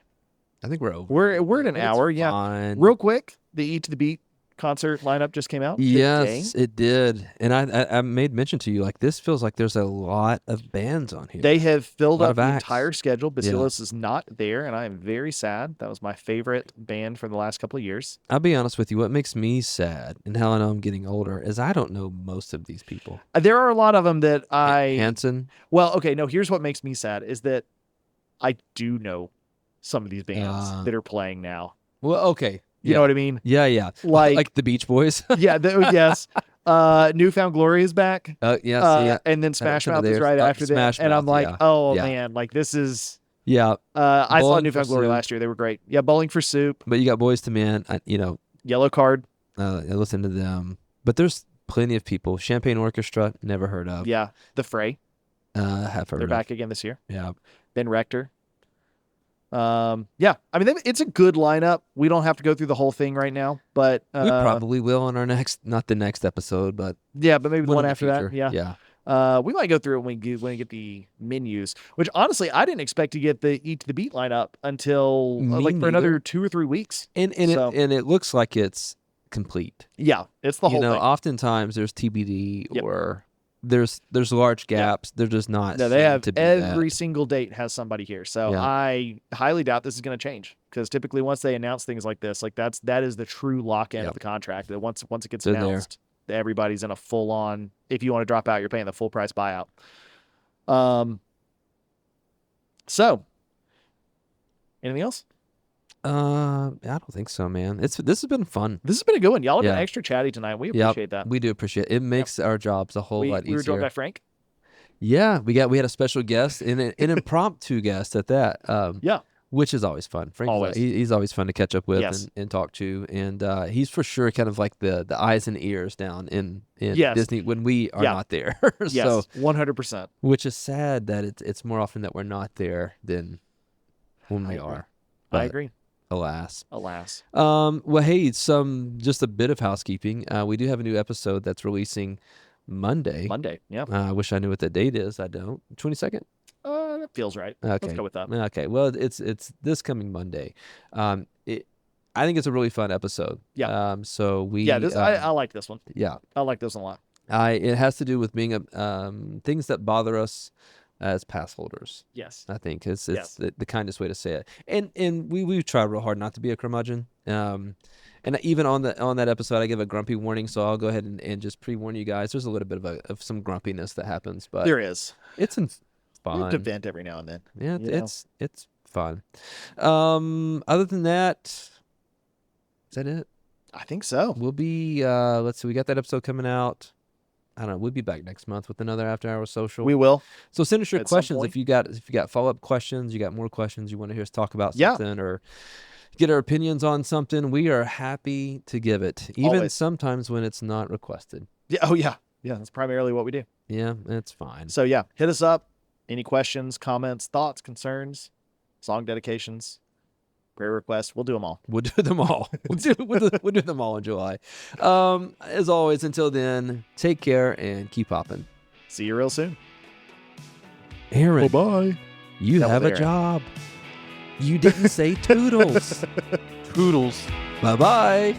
I think we're over. we're at an It's hour. Yeah. fine. Real quick, the E to the Beat concert lineup just came out today. Yes, it did. And I made mention to you, like, this feels like there's a lot of bands on here. They have filled Lot up of the acts. entire schedule. Bacillus is not there, and I am very sad. That was my favorite band from the last couple of years. I'll be honest with you. What makes me sad, and how I know I'm getting older, is I don't know most of these people. There are a lot of them that Hanson. Well, okay, no, here's what makes me sad is that I do know some of these bands that are playing now. Well, okay. You know what I mean? Yeah. Like the Beach Boys. yeah, yes. Newfound Glory is back. Yes, yeah. And then Smash some of Mouth is theirs. right after that. Smash And I'm Mouth, like, yeah. oh Yeah. man, like this is Yeah. I saw Bowling Newfound for Glory Soup. last year. They were great. Yeah, Bowling for Soup, But you got Boys to Men. Yellow Card. I listen to them. But there's plenty of people. Champagne Orchestra, never heard of. Yeah, The Fray. Have heard They're of. back again this year. Yeah. Ben Rector. Yeah, I mean it's a good lineup. We don't have to go through the whole thing right now, but We probably will on our not the next episode, but yeah, but maybe the one in the after that. future. Yeah. Yeah. We might go through it when we get the menus, which honestly I didn't expect to get the Eat to the Beat lineup until Me like for another neither. 2 or 3 weeks. And So- it looks like it's complete. Yeah, it's the whole thing. Oftentimes there's TBD Yep. or there's large gaps. They're just not. No, they seen have to be every that. single date has somebody here. So Yeah. I highly doubt this is going to change because typically once they announce things like this, like that is the true lock in Yep. of the contract. That once it gets They're there. announced, everybody's in a full on. If you want to drop out, you're paying the full price buyout. So anything else? I don't think so, man. This has been fun. This has been a good one. Y'all have been Yeah. extra chatty tonight. We Yep, appreciate that. We do appreciate it. It makes our jobs a whole lot We were joined easier. by Frank. Yeah, we had a special guest and an impromptu guest at that. Yeah. Which is always fun. Frank, Always. he's always fun to catch up with Yes. and talk to, and he's for sure kind of like the eyes and ears down in Yes. Disney when we are Yeah. not there. Yes, So, 100%. which is sad that it's more often that we're not there than when I we agree. are. I But agree. Alas. Alas. Well, hey, just a bit of housekeeping. We do have a new episode that's releasing Monday. Monday. Yeah. I wish I knew what the date is. I don't. 22nd. That feels right. Okay. Let's go with that. Okay. Well, it's this coming Monday. I think it's a really fun episode. Yeah. So we. Yeah. I like this one. Yeah. I like this one a lot. It has to do with being things that bother us as pass holders. Yes. I think it's Yes. the kindest way to say it. And we try real hard not to be a curmudgeon. And even on that episode, I give a grumpy warning, so I'll go ahead and just pre-warn you guys. There's a little bit of some grumpiness that happens, but There is. it's You fun. have to vent every now and then. Yeah, you know. it's fun. Other than that, is that it? I think so. We'll be let's see, we got that episode coming out. I don't know. We'll be back next month with another After Hours Social. We will. So send us your at some questions point. if you got follow-up questions, you got more questions you want to hear us talk about Yeah. something or get our opinions on something. We are happy to give it, even Always. sometimes when it's not requested. Yeah. Oh, yeah. Yeah. That's primarily what we do. Yeah, it's fine. So, yeah, hit us up. Any questions, comments, thoughts, concerns, song dedications, prayer requests. We'll do them all. We'll do them all. We'll do them all in July. As always, until then, take care and keep popping. See you real soon. Aaron, Bye. you That was have a Aaron. job. You didn't say toodles. Toodles. Bye-bye.